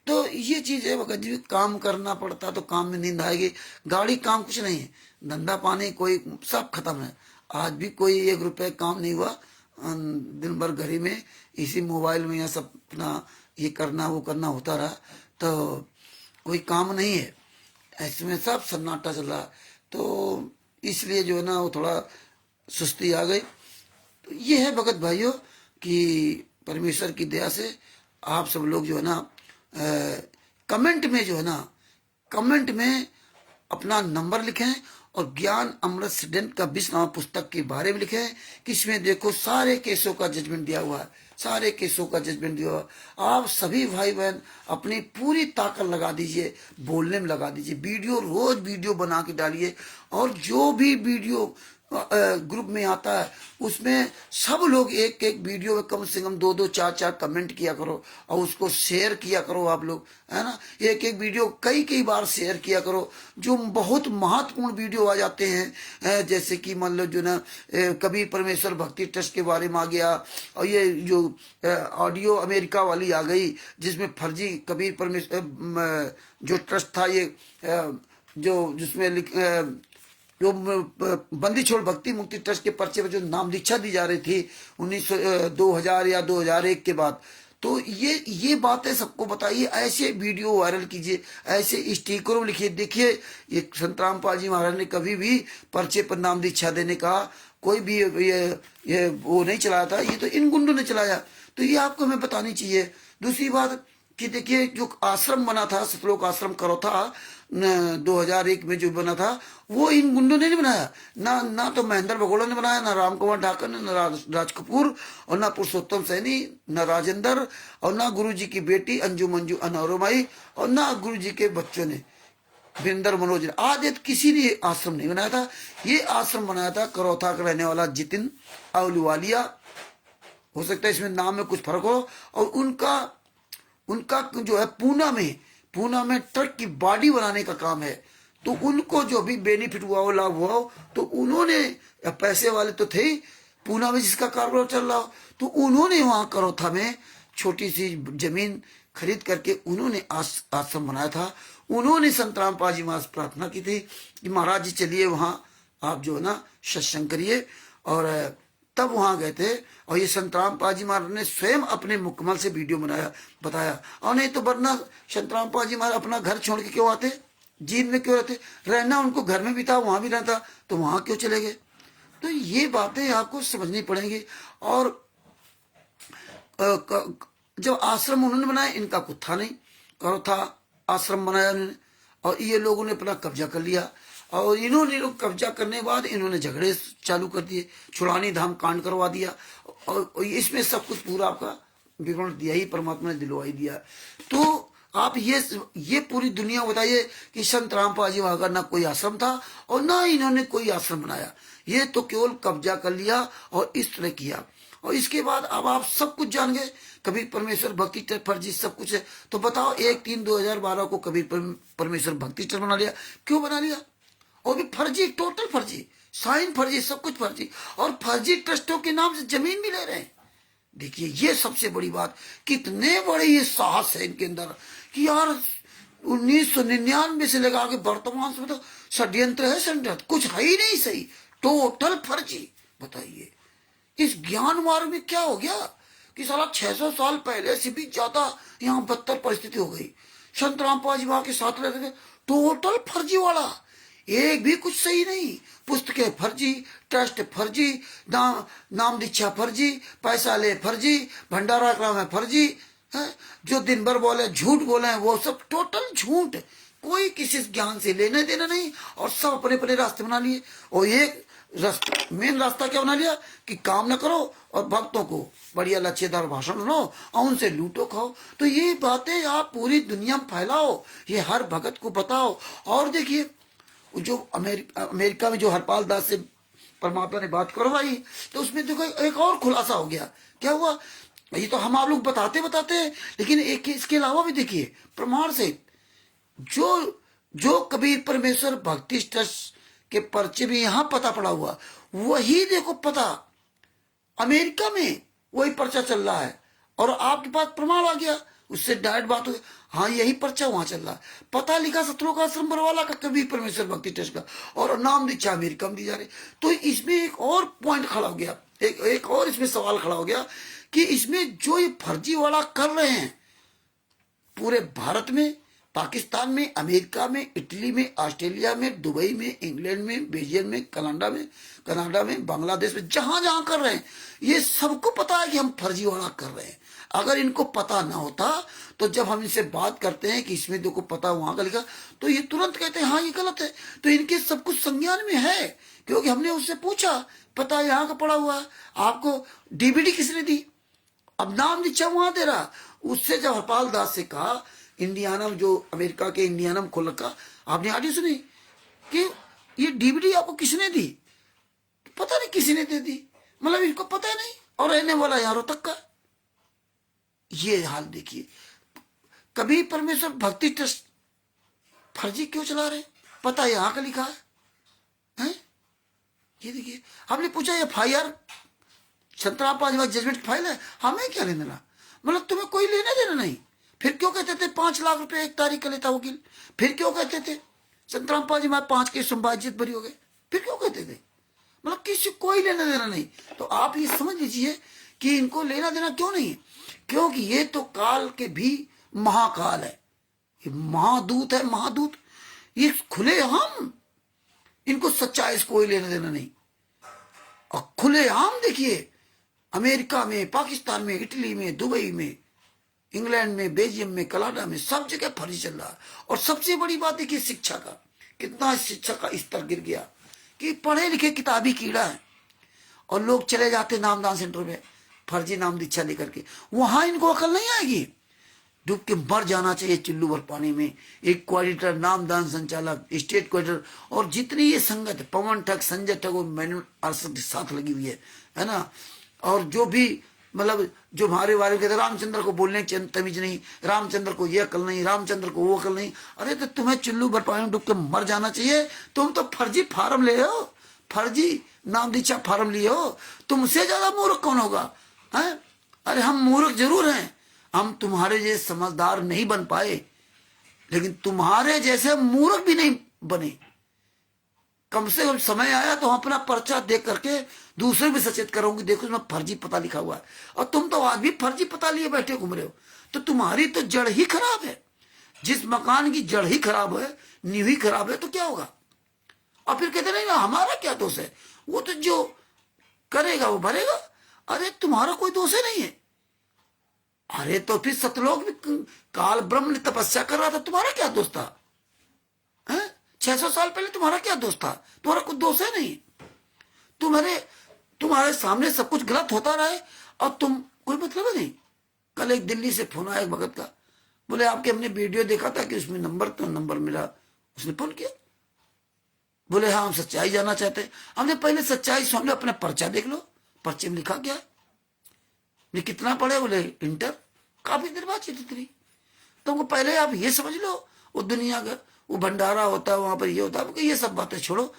A: तो ये चीज है भगत जी, काम करना पड़ता तो काम में नींद आएगी, गाड़ी काम कुछ नहीं है, धंधा पानी कोई सब खत्म है। आज भी कोई 1 रुपए काम नहीं हुआ, दिन भर घर ही में इसी मोबाइल में या सब अपना ये करना वो करना होता रहा, तो कोई काम नहीं है, इसमें सब सन्नाटा चल रहा। तो इसलिए जो है ना वो थोड़ा सुस्ती आ गई। तो ये है भगत भाइयों कि परमेश्वर की दया से आप सब लोग जो है ना कमेंट में जो है ना, कमेंट में अपना नंबर लिखें और ज्ञान अमृत सिद्धांत का 20 नामा पुस्तक के बारे में लिखें कि इसमें देखो सारे केसों का जजमेंट दिया हुआ है, सारे केसों का जजमेंट दिया हुआ है। आप सभी भाई बहन अपनी पूरी ताकत लगा दीजिए, बोलने में लगा दीजिए, वीडियो रोज वीडियो बना के डालिए, और जो भी वीडियो ग्रुप में आता है उसमें सब लोग एक एक वीडियो में कम से कम 2-2 4-4 कमेंट किया करो, और उसको शेयर किया करो आप लोग, है ना। एक एक वीडियो कई कई बार शेयर किया करो। जो बहुत महत्वपूर्ण वीडियो आ जाते हैं, जैसे कि मान लो जो ना कबीर परमेश्वर भक्ति ट्रस्ट के बारे में आ गया, और ये जो ऑडियो अमेरिका वाली आ गई जिसमें फर्जी कबीर परमेश्वर जो ट्रस्ट था, ये जो जिसमें जो बंदी छोड़ भक्ति मुक्ति ट्रस्ट के पर्चे पर जो नाम दीक्षा दी जा रही थी 2000 या 2001 के बाद, तो ये बातें सबको बताइए, ऐसे वीडियो वायरल कीजिए, ऐसे स्टिकरों में लिखिए। देखिए ये संत रामपाल जी महाराज ने कभी भी पर्चे पर नाम दीक्षा देने का कोई भी ये वो नहीं चलाया था, ये तो इन गुंडों ने चलाया। तो ये आपको हमें बतानी चाहिए। दूसरी बात कि देखिए जो आश्रम बना था, सतलोक आश्रम करो था 2001 में जो बना था, वो इन गुंडों ने नहीं बनाया, ना तो महेंद्र भगोड़ा ने बनाया, ना राम कुमार ठाकर ने, ना राज कपूर, और ना पुरुषोत्तम सैनी, ना राजेंद्र, और ना गुरु जी की बेटी अंजू मंजू अनौरमाई, और ना गुरु जी के बच्चों ने वीरेंद्र मनोज ने, आज किसी ने आश्रम नहीं बनाया था। ये आश्रम बनाया था करौथा का रहने वाला जितिन अहलूवालिया, हो सकता है इसमें नाम में कुछ फर्क हो, और उनका जो है पूना में ट्रक की बॉडी बनाने का काम है। तो उनको जो भी बेनिफिट हुआ हो, लाभ हुआ हो, तो उन्होंने, पैसे वाले तो थे पूना में जिसका कारोबार चल रहा हो, तो उन्होंने वहां करौथा में छोटी सी जमीन खरीद करके उन्होंने आश्रम बनाया था। उन्होंने संत रामपाल जी महाराज प्रार्थना की थी कि महाराज जी चलिए वहां आप जो है ना सत्संग करिए, और तब वहां गए थे। और ये संत रामपाल जी महाराज ने स्वयं अपने मुकम्मल से वीडियो बताया। और नहीं तो वरना संत रामपाल जी महाराज अपना घर छोड़ के क्यों आते, जींद में क्यों रहते, रहना उनको घर में भी था, वहां भी रहता, तो वहां क्यों चले गए। तो ये बातें आपको समझनी पड़ेंगी। और जब आश्रम उन्होंने बनाया, इनका कुछ था नहीं, करो था आश्रम बनाया उन्होंने, और ये लोगों ने अपना कब्जा कर लिया। और इन्होंने लोग कब्जा करने के बाद इन्होंने झगड़े चालू कर दिए, छुड़ानी धाम कांड करवा दिया, और इसमें सब कुछ पूरा आपका विवरण दिया ही, परमात्मा ने दिलवाई दिया। तो आप ये पूरी दुनिया बताइए कि संत रामपाल जी वहां का ना कोई आश्रम था और ना इन्होंने कोई आश्रम बनाया, ये तो केवल कब्जा कर लिया और इस तरह किया। और इसके बाद अब आप सब कुछ जान गए, कबीर परमेश्वर भक्ति टीचर फर्जी सब कुछ है। तो बताओ 1/3/2012 को कबीर परमेश्वर भक्ति टीचर बना लिया, क्यों बना लिया? और भी फर्जी, टोटल फर्जी, साइन फर्जी, सब कुछ फर्जी, और फर्जी ट्रस्टों के नाम से जमीन भी ले रहे हैं। देखिए ये सबसे बड़ी बात, कितने बड़े ये साहस है इनके अंदर कि यार 1999 से लगा के वर्तमान में तो षड्यंत्र है, षड्यंत्र कुछ है ही नहीं सही, टोटल फर्जी। बताइए इस ज्ञान मार्ग में क्या हो गया कि साला 600 साल पहले से भी ज्यादा यहाँ बदतर परिस्थिति हो गई। संत रामपाल जी वहां के साथ रहते थे, टोटल फर्जी वाला। एक भी कुछ सही नहीं। पुस्तकें फर्जी, ट्रस्ट फर्जी, नाम दीक्षा फर्जी, पैसा ले फर्जी, भंडारा करावे फर्जी है। जो दिन भर बोले झूठ बोले वो सब टोटल झूठ। कोई किसी ज्ञान से लेने देना नहीं और सब अपने अपने रास्ते बना लिए। और एक रास्ता, मेन रास्ता क्या बना लिया कि काम न करो और भक्तों को बढ़िया लच्छेदार भाषण सुनो और उनसे लूटो खाओ। तो ये बातें आप पूरी दुनिया में फैलाओ, ये हर भगत को बताओ। और देखिए जो अमेरिका में जो हरपाल दास से परमात्मा ने बात करवाई, तो उसमें देखो एक और खुलासा हो गया। क्या हुआ? ये तो हम आप लोग बताते बताते हैं, लेकिन एक इसके अलावा भी देखिए प्रमाण से जो जो कबीर परमेश्वर भक्ति ट्रस्ट के पर्चे में यहां पता पड़ा हुआ, वही देखो पता अमेरिका में वही पर्चा चल रहा है। और आपके पास प्रमाण आ गया, उससे डायरेक्ट बात हो गई, हाँ यही पर्चा वहां चल रहा है। पता लिखा सत्रों का आश्रम बरवाला का कबीर परमेश्वर भक्ति ट्रस्ट का, और नाम दीक्षा अमेरिका में दी जा रही। तो इसमें एक और पॉइंट खड़ा हो गया, एक और इसमें सवाल खड़ा हो गया कि इसमें जो ये फर्जीवाड़ा कर रहे हैं पूरे भारत में, पाकिस्तान में, अमेरिका में, इटली में, ऑस्ट्रेलिया में, दुबई में, इंग्लैंड में, बेल्जियम में, कनाडा में, बांग्लादेश में, जहां जहां कर रहे हैं, ये सबको पता है कि हम फर्जीवाड़ा कर रहे हैं। अगर इनको पता ना होता तो जब हम इनसे बात करते हैं कि इसमें देखो पता वहां का लिखा, तो ये तुरंत कहते हैं हाँ ये गलत है। तो इनके सब कुछ संज्ञान में है, क्योंकि हमने उससे पूछा पता यहाँ का पड़ा हुआ है, आपको डीवीडी किसने दी? अब नाम दीक्षा वहां दे रहा। उससे जब हरपाल दास से कहा, इंडियाना में, जो अमेरिका के इंडियाना में खोल रखा, आपने ऑडियो सुनी कि ये डीवीडी आपको किसने दी? पता नहीं किसी ने दे दी, मतलब इनको पता नहीं, और रहने वाला यारों तक का। ये हाल देखिए, कभी परमेश्वर भक्ति ट्रस्ट फर्जी क्यों चला रहे? पता यहाँ का लिखा है? ये देखिए, हमने पूछा FIR संतराम जजमेंट फाइल है, हमें क्या लेना देना, मतलब तुम्हें कोई लेना देना नहीं। फिर क्यों कहते थे 5 लाख रुपए एक तारीख का लेता वकील? फिर क्यों कहते थे संतराम 5 केस संभाजित बरी हो गए? फिर क्यों कहते थे? मतलब किसी कोई लेना देना नहीं। तो आप ये समझ लीजिए कि इनको लेना देना क्यों नहीं है, क्योंकि ये तो काल के भी महाकाल है, ये महादूत है, महादूत। ये खुले हम, इनको सच्चाई से कोई लेना देना नहीं। और खुले आम देखिए, अमेरिका में, पाकिस्तान में, इटली में, दुबई में, इंग्लैंड में, बेल्जियम में, कनाडा में, सब जगह फर्जी चल रहा है। और सबसे बड़ी बात देखिए शिक्षा का, कितना शिक्षा का स्तर गिर गया कि पढ़े लिखे किताबी कीड़ा है, और लोग चले जाते नामदान सेंटर में फर्जी नाम दीक्षा लेकर के। वहां इनको अकल नहीं आएगी, डूब के मर जाना चाहिए चुल्लू भर पानी में। एक कोऑर्डिनेटर, नामदान संचालक, स्टेट कोऑर्डिनेटर, और जितनी ये संगत, पवन ठग, संजय ठग और मैनुअल अरशद के साथ लगी हुई है ना। और जो भी मतलब जो हमारे बारे में रामचंद्र को बोलने की तमीज नहीं, रामचंद्र को ये अकल नहीं, रामचंद्र को वो अकल नहीं। अरे तो तुम्हें चुल्लू भर पानी में डूब के मर जाना चाहिए। तुम तो फर्जी फार्म ले हो, फर्जी नाम दीक्षा फार्म लिए हो। तुमसे ज्यादा मूर्ख कौन होगा? है? अरे हम मूर्ख जरूर हैं, हम तुम्हारे जैसे समझदार नहीं बन पाए, लेकिन तुम्हारे जैसे मूर्ख भी नहीं बने। कम से कम समय आया तो हम अपना पर्चा देख करके दूसरे भी सचेत करोगे, देखो इसमें फर्जी पता लिखा हुआ है। और तुम तो आज भी फर्जी पता लिए बैठे घूम रहे हो। तो तुम्हारी तो जड़ ही खराब है। जिस मकान की जड़ ही खराब है, नींव ही खराब है, तो क्या होगा? और फिर कहते नहीं ना हमारा क्या दोष है, वो तो जो करेगा वो भरेगा। अरे तुम्हारा कोई दोष ही नहीं है। अरे तो फिर सतलोक में काल ब्रह्म ने तपस्या कर रहा था, तुम्हारा क्या दोष था? 600 साल पहले तुम्हारा क्या दोष था? तुम्हारा कुछ दोष है नहीं। तुम्हारे सामने सब कुछ गलत होता रहे और तुम कोई मतलब है नहीं। कल एक दिल्ली से फोन आया एक भगत का, बोले आपके हमने वीडियो देखा था कि उसमें नंबर मिला, उसने फोन किया। बोले हाँ हम सच्चाई जानना चाहते हैं। हमने पहले सच्चाई सुन लो, अपना पर्चा देख लो, पर्चे में लिखा क्या? ये कितना पढ़े? बोले इंटर। काफी देर बाद चिट्ठी थी। तुमको पहले आप ये समझ लो, वो दुनिया का वो भंडारा होता है, वहां पर ये होता है, ये सब बातें छोड़ो।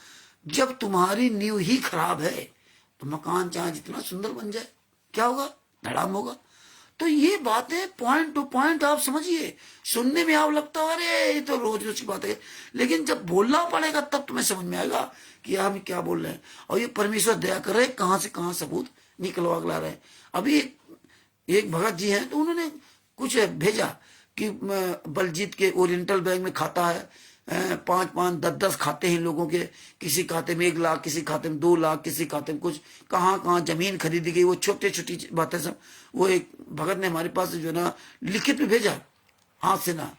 A: जब तुम्हारी नींव ही खराब है तो मकान चाहे जितना सुंदर बन जाए क्या होगा? धड़ाम होगा। तो ये बातें पॉइंट टू पॉइंट आप समझिए। सुनने में आप लगता है अरे ये तो रोज रोज की बात है, लेकिन जब बोलना पड़ेगा तब तुम्हें समझ में आएगा कि हम क्या बोल रहे हैं। और ये परमेश्वर दया कर रहे, कहां से कहां सबूत निकलवा ला रहे हैं। अभी एक भगत जी हैं, तो उन्होंने कुछ भेजा कि बलजीत के ओरिएंटल बैंक में खाता है, 5 5 10 10 खाते हैं लोगों के, किसी खाते में 1 लाख, किसी खाते में 2 लाख, किसी खाते में कुछ, कहाँ कहाँ जमीन खरीदी गई, वो छोटे छोटी बातें सब। वो एक भगत ने हमारे पास जो ना लिखित में भेजा, हाथ से ना,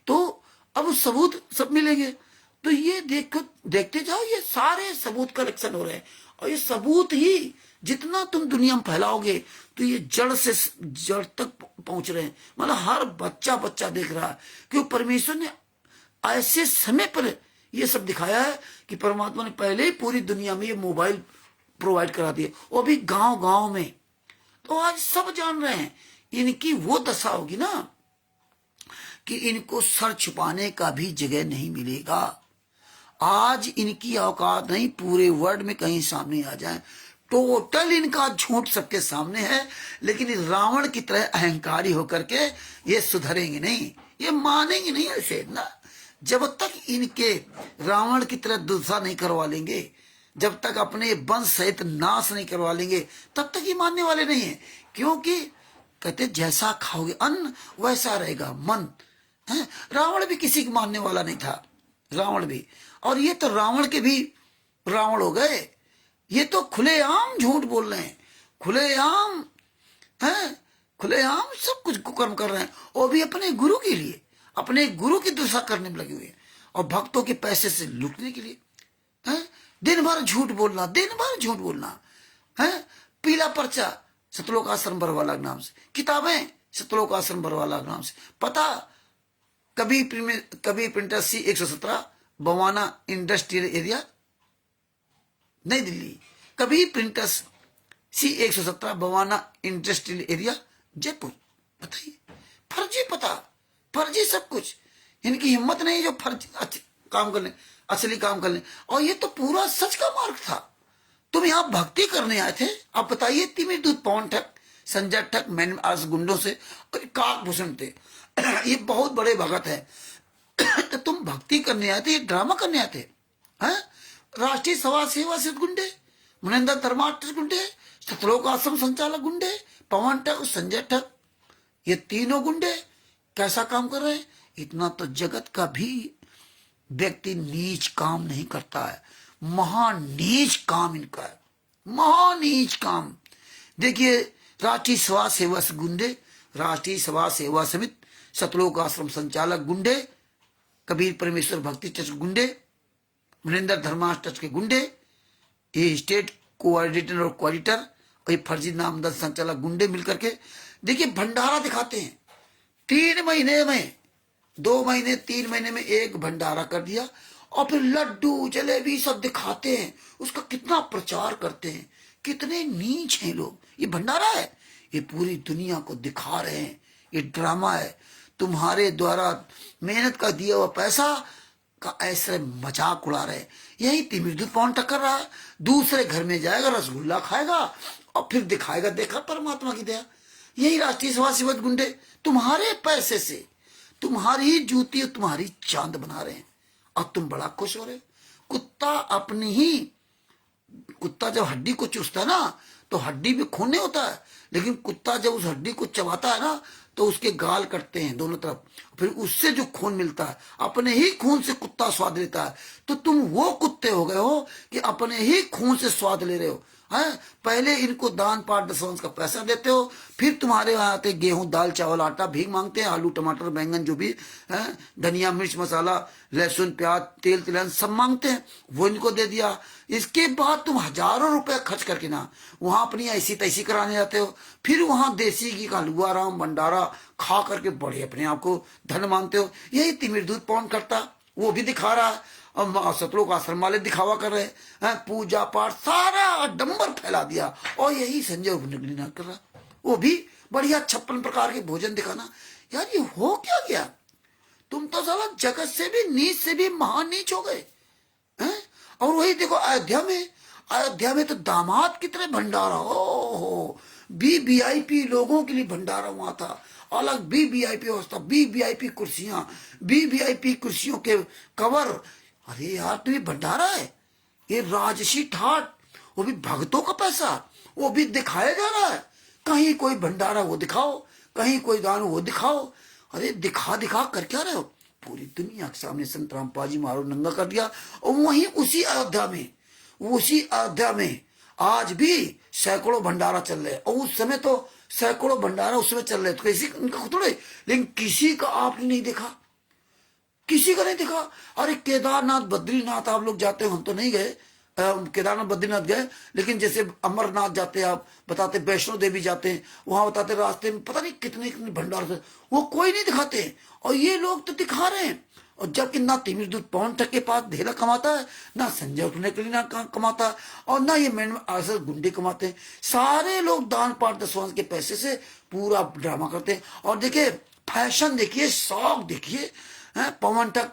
A: तो अब सबूत सब मिलेंगे। तो ये देखते जाओ, ये सारे सबूत कलेक्शन हो रहे हैं, और ये सबूत ही जितना तुम दुनिया में फैलाओगे तो ये जड़ से जड़ तक पहुंच रहे हैं। मतलब हर बच्चा बच्चा देख रहा है कि परमेश्वर ने ऐसे समय पर ये सब दिखाया है कि परमात्मा ने पहले ही पूरी दुनिया में ये मोबाइल प्रोवाइड करा दिए, वो भी गांव गांव में। तो आज सब जान रहे हैं। इनकी वो दशा होगी ना कि इनको सर छुपाने का भी जगह नहीं मिलेगा। आज इनकी औकात नहीं पूरे वर्ल्ड में कहीं सामने आ जाए। टोटल इनका झूठ सबके सामने है, लेकिन रावण की तरह अहंकारी होकर के ये सुधरेंगे नहीं, ये मानेंगे नहीं ऐसे ना। जब तक इनके रावण की तरह दुर्दशा नहीं करवा लेंगे, जब तक अपने वंश सहित नाश नहीं करवा लेंगे, तब तक ये मानने वाले नहीं है। क्योंकि कहते जैसा खाओगे अन्न वैसा रहेगा मन है। रावण भी किसी को मानने वाला नहीं था, रावण भी। और ये तो रावण के भी रावण हो गए। ये तो खुलेआम झूठ बोल रहे हैं, खुलेआम है, खुलेआम सब कुछ कुकर्म कर रहे हैं, वो भी अपने गुरु के लिए, अपने गुरु की दुर्दशा करने में लगे हुए हैं, और भक्तों के पैसे से लूटने के लिए है। दिन भर झूठ बोलना, दिन भर झूठ बोलना है। पीला पर्चा सतलोक आश्रम बरवाला के नाम से, किताबें सतलोक आश्रम बरवाला के नाम से, पता कभी printer C 117 Bawana industrial area नई दिल्ली, कभी printers C 117 Bawana industrial area Jaipur. बताइए, फर्जी पता, फर्जी सब कुछ। इनकी हिम्मत नहीं जो फर्जी काम कर ले, असली काम कर ले। और ये तो पूरा सच का मार्ग था। तुम यहाँ भक्ति करने आए थे। आप बताइए, तिमिर दूत पवन ठग, संजय ठग, मैन आज गुंडों से काकभूषण थे, ये बहुत बड़े भगत है। तो तुम भक्ति करने आए थे, ये ड्रामा करने आए थे हैं? राष्ट्रीय सभा सेवा से गुंडे, मनेंद्र धर्माष्ट्र गुंडे, सतलोक आश्रम संचालक गुंडे, पवन ठग, संजय ठग, ये तीनों गुंडे कैसा काम कर रहे हैं? इतना तो जगत का भी व्यक्ति नीच काम नहीं करता है। महानीच काम इनका है, महानीच काम। देखिए, राष्ट्रीय सभा सेवा से गुंडे, राष्ट्रीय सभा सेवा समिति, सतलोक आश्रम संचालक गुंडे, कबीर परमेश्वर भक्ति ट्रस्ट गुंडे, मनेंद्र धर्माश ट्रस्ट के गुंडे, ये स्टेट कोऑर्डिनेटर और कोऑर्डिनेटर और ये फर्जी नामजद संचालक गुंडे मिलकर के देखिए भंडारा दिखाते हैं। 3 महीने में, 2 महीने 3 महीने में एक भंडारा कर दिया, और फिर लड्डू जलेबी सब दिखाते हैं, उसका कितना प्रचार करते हैं। कितने नीच हैं लोग। ये भंडारा है, ये पूरी दुनिया को दिखा रहे हैं, ये ड्रामा है। तुम्हारे द्वारा मेहनत का दिया हुआ पैसा का ऐसे मजाक उड़ा रहे। यही तिमिर दूत पवन ठग कर रहा है। दूसरे घर में जाएगा, रसगुल्ला खाएगा और फिर दिखाएगा देखा परमात्मा की दया। यही राष्ट्रीय सभा सेवक गुंडे तुम्हारे पैसे से तुम्हारी जूती और तुम्हारी चांद बना रहे हैं, और तुम बड़ा खुश हो रहे हो। कुत्ता जब हड्डी को चूसता है ना, तो हड्डी में खून नहीं होता है, लेकिन कुत्ता जब उस हड्डी को चबाता है ना, तो उसके गाल कटते हैं दोनों तरफ, फिर उससे जो खून मिलता है, अपने ही खून से कुत्ता स्वाद लेता है। तो तुम वो कुत्ते हो गए हो कि अपने ही खून से स्वाद ले रहे हो। है, पहले इनको दान पाठ दशवंश का पैसा देते हो, फिर तुम्हारे यहाँ आते गेहूं दाल चावल आटा भीख मांगते हैं, आलू टमाटर बैंगन जो भी है, धनिया मिर्च मसाला लहसुन प्याज तेल तिलहन सब मांगते हैं, वो इनको दे दिया। इसके बाद तुम हजारों रुपए खर्च करके ना वहां अपनी ऐसी तैसी कराने जाते हो, फिर वहां देसी घी का हलवा राम भंडारा खा करके बड़े अपने आप को धन मानते हो। यही तिमिर दूत पवन करता, वो भी दिखा रहा है, और सतलोक आश्रम वाले दिखावा कर रहे हैं, पूजा पाठ सारा डंबर फैला दिया। और यही संजय उपनिगली कर रहा, वो भी बढ़िया 56 प्रकार के भोजन दिखाना। यार ये हो क्या गया? तुम तो साला जगत से भी नीच से भी महान नीच हो गए हैं। और वही देखो अयोध्या में तो दामाद की तरह भंडारा, ओ VIP लोगों के लिए भंडारा हुआ था, अलग VIP व्यवस्था, VIP कुर्सियां, VIP कुर्सियों के कवर। अरे यार, तो ये भंडारा है, ये राजसी ठाट, वो भी भक्तों का पैसा, वो भी दिखाया जा रहा है। कहीं कोई भंडारा वो दिखाओ, कहीं कोई दान वो दिखाओ। अरे दिखा दिखा कर क्या रहे हो? पूरी दुनिया के सामने संत रामपाल जी महाराज नंगा कर दिया। और वहीं उसी अयोध्या में आज भी सैकड़ों भंडारा चल रहे हैं। और उस समय तो सैकड़ों भंडारा उस समय चल रहे थे, किसी उनका थोड़े, लेकिन किसी का आपने नहीं देखा, किसी का नहीं देखा। अरे केदारनाथ बद्रीनाथ आप लोग जाते हो, हम तो नहीं गए, केदारनाथ बद्रीनाथ गए, लेकिन जैसे अमरनाथ जाते आप बताते, वैष्णो देवी जाते हैं, वहां बताते रास्ते में पता नहीं कितने कितने भंडार, वो कोई नहीं दिखाते। और ये लोग तो दिखा रहे हैं। और जबकि ना तिमिर दूध पवन ठग के पास ढेला कमाता है, ना संजय उठने के लिए ना कमाता है, और ना ये मैन आसर गुंडे कमाते हैं। सारे लोग दान पाठ दसवांश के पैसे से पूरा ड्रामा करते हैं। और देखिए फैशन देखिए, शौक देखिए, पवन ठग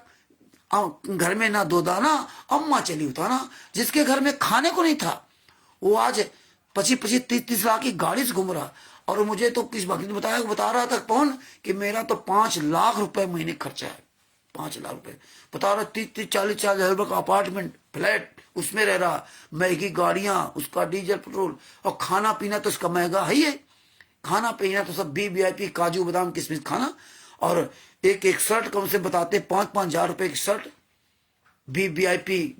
A: घर में ना दो दाना, अम्मा चली उताना। जिसके घर में खाने को नहीं था वो आज 25-25, 30-30 लाख की गाड़ी से घूम रहा। और मुझे तो किस वक्त बता रहा था पवन कि मेरा तो 5 लाख रुपए महीने खर्चा है, 5 लाख रुपए बता रहा। 30-40 हजार रुपए का अपार्टमेंट फ्लैट उसमें रह रहा, महंगी गाड़ियां, उसका डीजल पेट्रोल, और खाना पीना तो उसका महंगा है ही है। खाना पीना तो सब VIP काजू बादाम किशमिश खाना। और एक एक शर्ट कम से बताते 5-5 हजार रुपए की शर्ट, VIP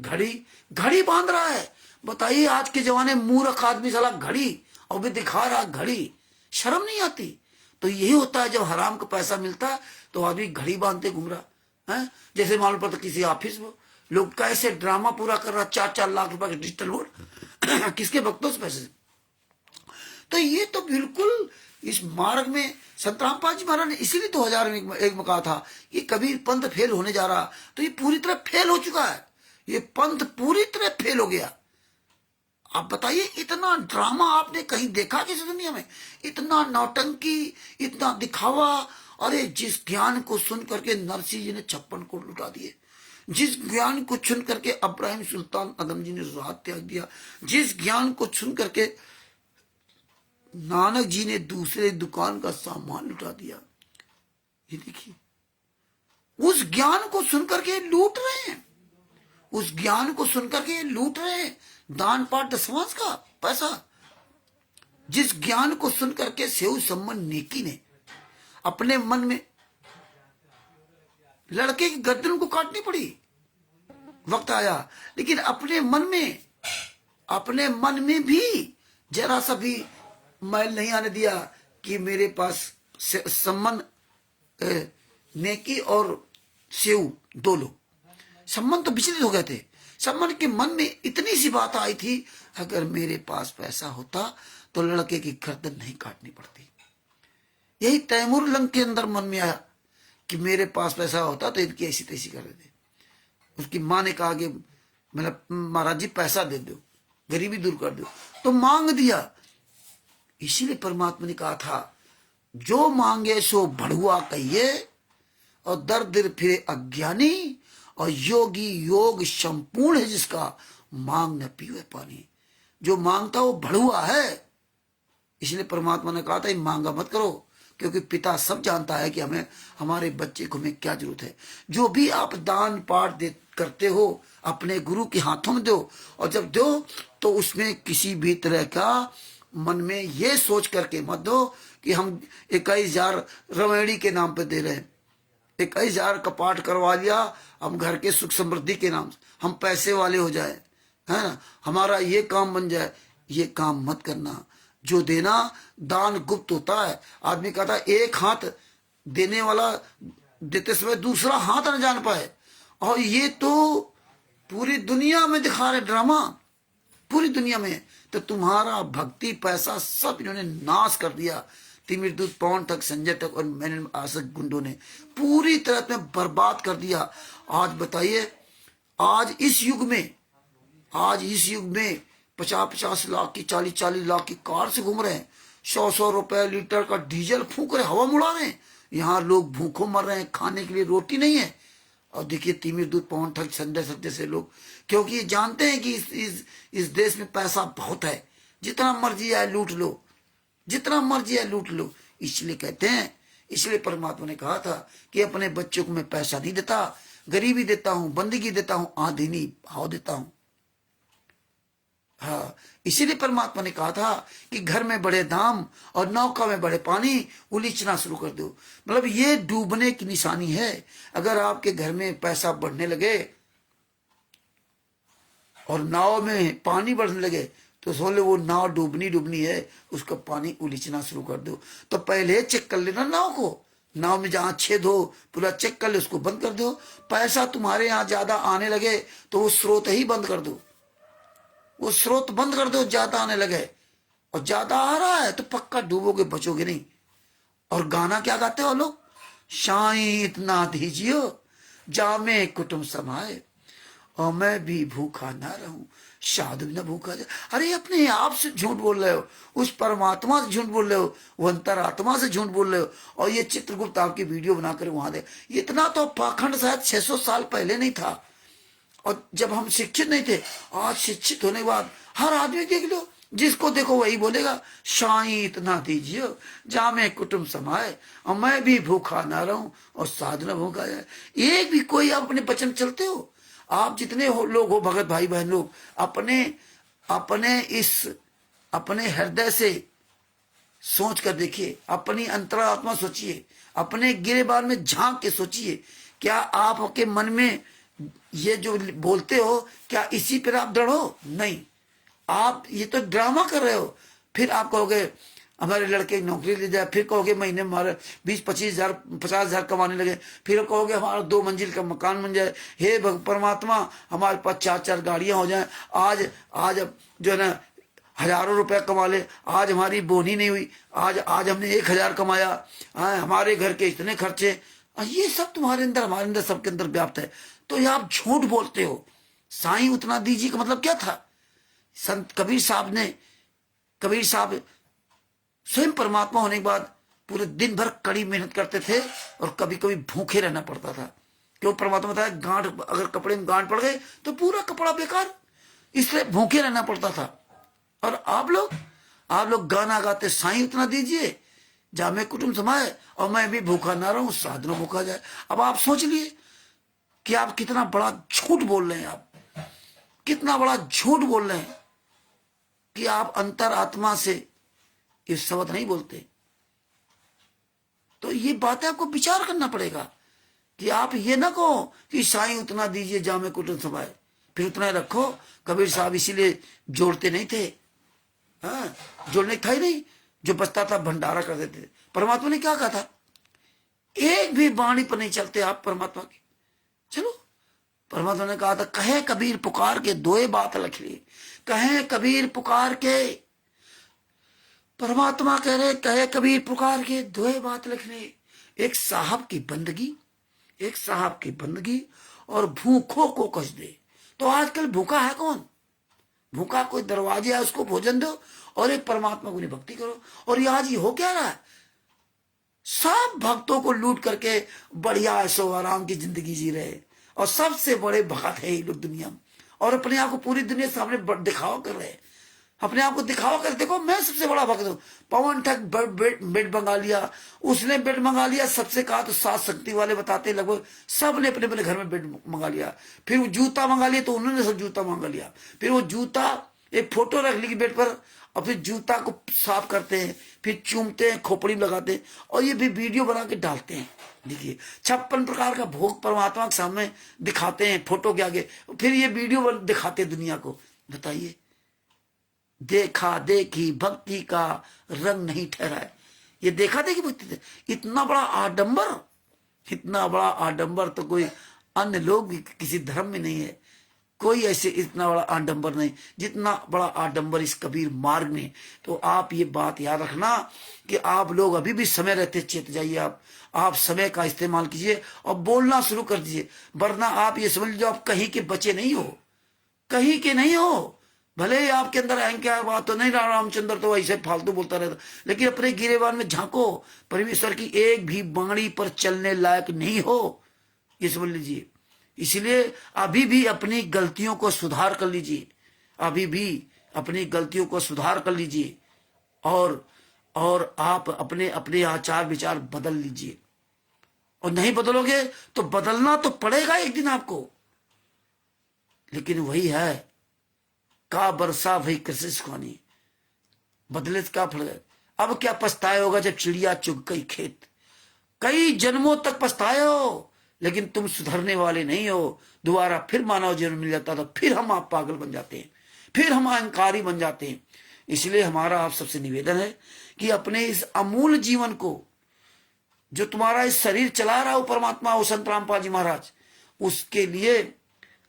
A: घड़ी बांध रहा है। बताइए आज के जमाने मूर्ख आदमी साला घड़ी, और भी दिखा रहा घड़ी, शर्म नहीं आती। तो यही होता है, जब हराम का पैसा मिलता है तो आदमी घड़ी बांधते घूम रहा है। जैसे मालूम पड़ता किसी ऑफिस में लोग कैसे ड्रामा पूरा कर रहा, 4-4 लाख रुपए का डिजिटल वोट किसके भक्तों से पैसे। तो ये तो बिल्कुल इस मार्ग में संत रामपाल जी महाराज ने इसीलिए 2001 में कहा था कि कबीर पंथ फेल होने जा रहा। तो ये पूरी तरह फेल हो चुका है, ये पंथ पूरी तरह फेल हो गया। आप बताइए, इतना ड्रामा आपने कहीं देखा किसी दुनिया में? इतना नौटंकी, इतना दिखावा। अरे जिस ज्ञान को सुन करके नरसिंह जी ने 56 कोट लुटा दिए, जिस ज्ञान को सुन करके अब्राहिम सुल्तान आदम जी ने रात त्याग दिया, जिस ज्ञान को सुन करके नानक जी ने दूसरे दुकान का सामान लुटा दिया। ये देखिए, उस ज्ञान को सुनकर के लूट रहे हैं, उस ज्ञान को सुनकर के लूट रहे हैं दान पाठ दसवांश का पैसा। जिस ज्ञान को सुनकर के सेऊ सम्मन नेकी ने अपने मन में, लड़के की गर्दन को काटनी पड़ी, वक्त आया, लेकिन अपने मन में भी जरा सा भी मैल नहीं आने दिया कि मेरे पास सम्मान, नेकी और सेऊ दो लोग, सम्मान तो विचलित हो गए थे। सम्मान के मन में इतनी सी बात आई थी, अगर मेरे पास पैसा होता तो लड़के की गर्दन नहीं काटनी पड़ती। यही तैमूर लंग के अंदर मन में आया कि मेरे पास पैसा होता तो इनकी ऐसी तैसी कर देते। उसकी माँ ने कहा कि मतलब महाराज जी पैसा दे दो, गरीबी दूर कर दो, तो मांग दिया। इसीलिए परमात्मा ने कहा था, जो मांगे सो बढ़ुआ कहिए, और दर दर फिरे अज्ञानी, और योगी योग संपूर्ण है जिसका, मांग न पीवे पानी। जो मांगता वो बढ़ुआ है। इसलिए परमात्मा ने कहा था मांगा मत करो, क्योंकि पिता सब जानता है कि हमें, हमारे बच्चे को हमें क्या जरूरत है। जो भी आप दान पाठ करते हो अपने गुरु के हाथों में दो, और जब दो तो उसमें किसी भी तरह का मन में ये सोच करके मत दो कि हम 21,000 रवेड़ी के नाम पे दे रहे हैं, 21,000 का पाठ करवा लिया हम घर के सुख समृद्धि के नाम से, हम पैसे वाले हो जाए, है ना, हमारा ये काम बन जाए। ये काम मत करना। जो देना दान गुप्त होता है। आदमी कहता है एक हाथ देने वाला देते समय दूसरा हाथ न जान पाए, और ये तो पूरी दुनिया में दिखा रहे ड्रामा, पूरी दुनिया में। तो तुम्हारा भक्ति पैसा सब इन्होंने नाश कर दिया। तिमिर दूत पवन तक, संजय तक और मैंने आसक गुंडों ने पूरी तरह से बर्बाद कर दिया। आज बताइए, आज इस युग में 50-50 लाख की, 40-40 लाख की कार से घूम रहे हैं, 100-100 रुपए लीटर का डीजल फूंक रहे, हवा मुड़ा रहे हैं। यहाँ लोग भूखों मर रहे हैं, खाने के लिए रोटी नहीं है। और देखिए तिमिर दूत पवन ठग संजय सत्य जैसे लोग, क्योंकि ये जानते हैं कि इस देश में पैसा बहुत है, जितना मर्जी है लूट लो, जितना मर्जी है लूट लो। इसलिए कहते हैं, इसलिए परमात्मा ने कहा था कि अपने बच्चों को मैं पैसा नहीं देता, गरीबी देता हूं, बंदगी देता हूं, आंधी नहीं भाव देता हूं। हाँ, इसीलिए परमात्मा ने कहा था कि घर में बड़े दाम और नौका में बड़े पानी, उलीचना शुरू कर दो। मतलब ये डूबने की निशानी है। अगर आपके घर में पैसा बढ़ने लगे और नाव में पानी बढ़ने लगे तो समझ लो वो नाव डूबनी डूबनी है, उसका पानी उलीचना शुरू कर दो। तो पहले चेक कर लेना नाव को, नाव में जहां छेद हो पूरा चेक कर ले, उसको बंद कर दो। पैसा तुम्हारे यहाँ ज्यादा आने लगे तो वो स्रोत ही बंद कर दो, वो स्रोत बंद कर दो। ज्यादा आने लगे और ज्यादा आ रहा है तो पक्का डूबोगे, बचोगे नहीं। और गाना क्या गाते हो लोग, शाई इतना दीजियो जामे कुटुंब समाए और मैं भी भूखा ना रहूं, साधु भी ना भूखा जाए। अरे अपने आप से झूठ बोल रहे हो, उस परमात्मा से झूठ बोल रहे हो, वो अंतरात्मा से झूठ बोल रहे हो। और ये चित्रगुप्त आपकी वीडियो बनाकर वहां दे, इतना तो पाखंड शायद 600 साल पहले नहीं था। और जब हम शिक्षित नहीं थे, आज शिक्षित होने के बाद हर आदमी देख लो, जिसको देखो वही बोलेगा शाही इतना दीजिए जामे कुटुंब समाए और मैं भी भूखा ना रहूं और साधु न भूखा जाए। एक भी कोई आप अपने वचन चलते हो? आप जितने लोग हो भगत भाई बहन लोग, अपने अपने इस अपने हृदय से सोच कर देखिए, अपनी अंतरात्मा सोचिए, अपने गिरेबान में झांक के सोचिए, क्या आपके मन में ये जो बोलते हो क्या इसी पर आप दृढ़ हो? नहीं, आप ये तो ड्रामा कर रहे हो। फिर आप कहोगे हमारे लड़के नौकरी ले जाए, फिर कहोगे महीने में हमारे 20-25 हजार 50 हजार कमाने लगे, फिर कहोगे हमारा 2 मंजिल का मकान बन जाए। हे परमात्मा, हमारे पास 4-4 गाड़ियां हो जाएं। आज आज जो है ना हजारों रुपया कमा ले, आज हमारी बोनी नहीं हुई, आज आज हमने 1000 कमाया, हमारे घर के इतने खर्चे। ये सब तुम्हारे अंदर, हमारे अंदर, सबके अंदर व्याप्त है। तो ये आप झूठ बोलते हो। साईं उतना दीजिए का मतलब क्या था? संत कबीर साहब स्वयं परमात्मा होने के बाद पूरे दिन भर कड़ी मेहनत करते थे और कभी कभी भूखे रहना पड़ता था। क्यों? परमात्मा बताया गांठ, अगर कपड़े में गांठ पड़ गए तो पूरा कपड़ा बेकार, इसलिए भूखे रहना पड़ता था। और आप लोग गाना गाते, साईं उतना दीजिए जामे कुटुंब समाए और मैं भी भूखा ना रहूं, साधु न भूखा जाए। अब आप सोच लिए कि आप कितना बड़ा झूठ बोल रहे हैं, आप कितना बड़ा झूठ बोल रहे हैं कि आप अंतर आत्मा से ये शब्द नहीं बोलते। तो ये बातें आपको विचार करना पड़ेगा कि आप ये ना कहो कि साईं उतना दीजिए जामे कुटुंब समाए, फिर उतना रखो। कबीर साहब इसीलिए जोड़ते नहीं थे, हाँ, जोड़ने था ही नहीं, जो बचता था भंडारा कर देते थे। परमात्मा ने क्या कहा था? एक भी वाणी पर नहीं चलते आप परमात्मा की। चलो, परमात्मा ने कहा था कहे कबीर पुकार के दोए बात लिख ली, कहे कबीर पुकार के, परमात्मा कह रहे कहे कबीर पुकार के दोए बात लिख ली, एक साहब की बंदगी, एक साहब की बंदगी और भूखों को कष्ट दे। तो आजकल भूखा है कौन? भूखा कोई दरवाजे है उसको भोजन दो और एक परमात्मा को भक्ति करो। और ये आज ये हो क्या रहा है? सब भक्तों को लूट करके बढ़िया ऐशो आराम की जिंदगी जी रहे और सबसे बड़े भक्त है ये लोग दुनिया में, और अपने आप को पूरी दुनिया के सामने दिखावा कर रहे हैं। अपने आप को दिखावा कर, देखो मैं सबसे बड़ा भक्त हूं। पवन ठग बेड मंगा लिया, उसने बेड मंगा लिया, सबसे कहा तो 7 शक्ति वाले बताते लगभग सब ने अपने अपने घर में बेड मंगा लिया। फिर वो जूता मंगा लिया तो उन्होंने सब जूता मंगा लिया। फिर वो जूता एक फोटो रख ली बेड पर और फिर जूता को साफ करते हैं, फिर चूमते हैं, खोपड़ी में लगाते हैं और ये भी वीडियो बना के डालते हैं। देखिए 56 प्रकार का भोग परमात्मा के सामने दिखाते हैं फोटो के आगे, फिर ये वीडियो दिखाते हैं दुनिया को। बताइए, देखा देखी भक्ति का रंग नहीं ठहरा है। ये देखा देखी भक्ति, इतना बड़ा आडंबर, इतना बड़ा आडंबर तो कोई अन्य लोग भी किसी धर्म में नहीं है। कोई ऐसे इतना बड़ा आडंबर नहीं जितना बड़ा आडंबर इस कबीर मार्ग में। तो आप ये बात याद रखना कि आप लोग अभी भी समय रहते चेत जाइए, आप समय का इस्तेमाल कीजिए और बोलना शुरू कर दीजिए, वरना आप ये समझ लीजिए आप कहीं के बचे नहीं हो, कहीं के नहीं हो। भले ही आपके अंदर अहंकार बात तो नहीं, रामचंद्र तो ऐसे फालतू बोलता रहता, लेकिन अपने गिरेबान में झांको, परमेश्वर की एक भी बाणी पर चलने लायक नहीं हो, ये समझ लीजिए। इसलिए अभी भी अपनी गलतियों को सुधार कर लीजिए, अभी भी अपनी गलतियों को सुधार कर लीजिए और आप अपने अपने आचार विचार बदल लीजिए। और नहीं बदलोगे तो बदलना तो पड़ेगा एक दिन आपको, लेकिन वही है का बरसा भई कृषि सुखानी, बदले का फल गए। अब क्या पछताए होगा जब चिड़िया चुग गई खेत। कई जन्मों तक पछताए हो, लेकिन तुम सुधरने वाले नहीं हो। दोबारा फिर मानव जन्म मिल जाता तो फिर हम आप पागल बन जाते हैं, फिर हम अहंकारी बन जाते हैं। इसलिए हमारा आप सबसे निवेदन है कि अपने इस अमूल्य जीवन को, जो तुम्हारा इस शरीर चला रहा हो परमात्मा हो संत रामपाल जी महाराज, उसके लिए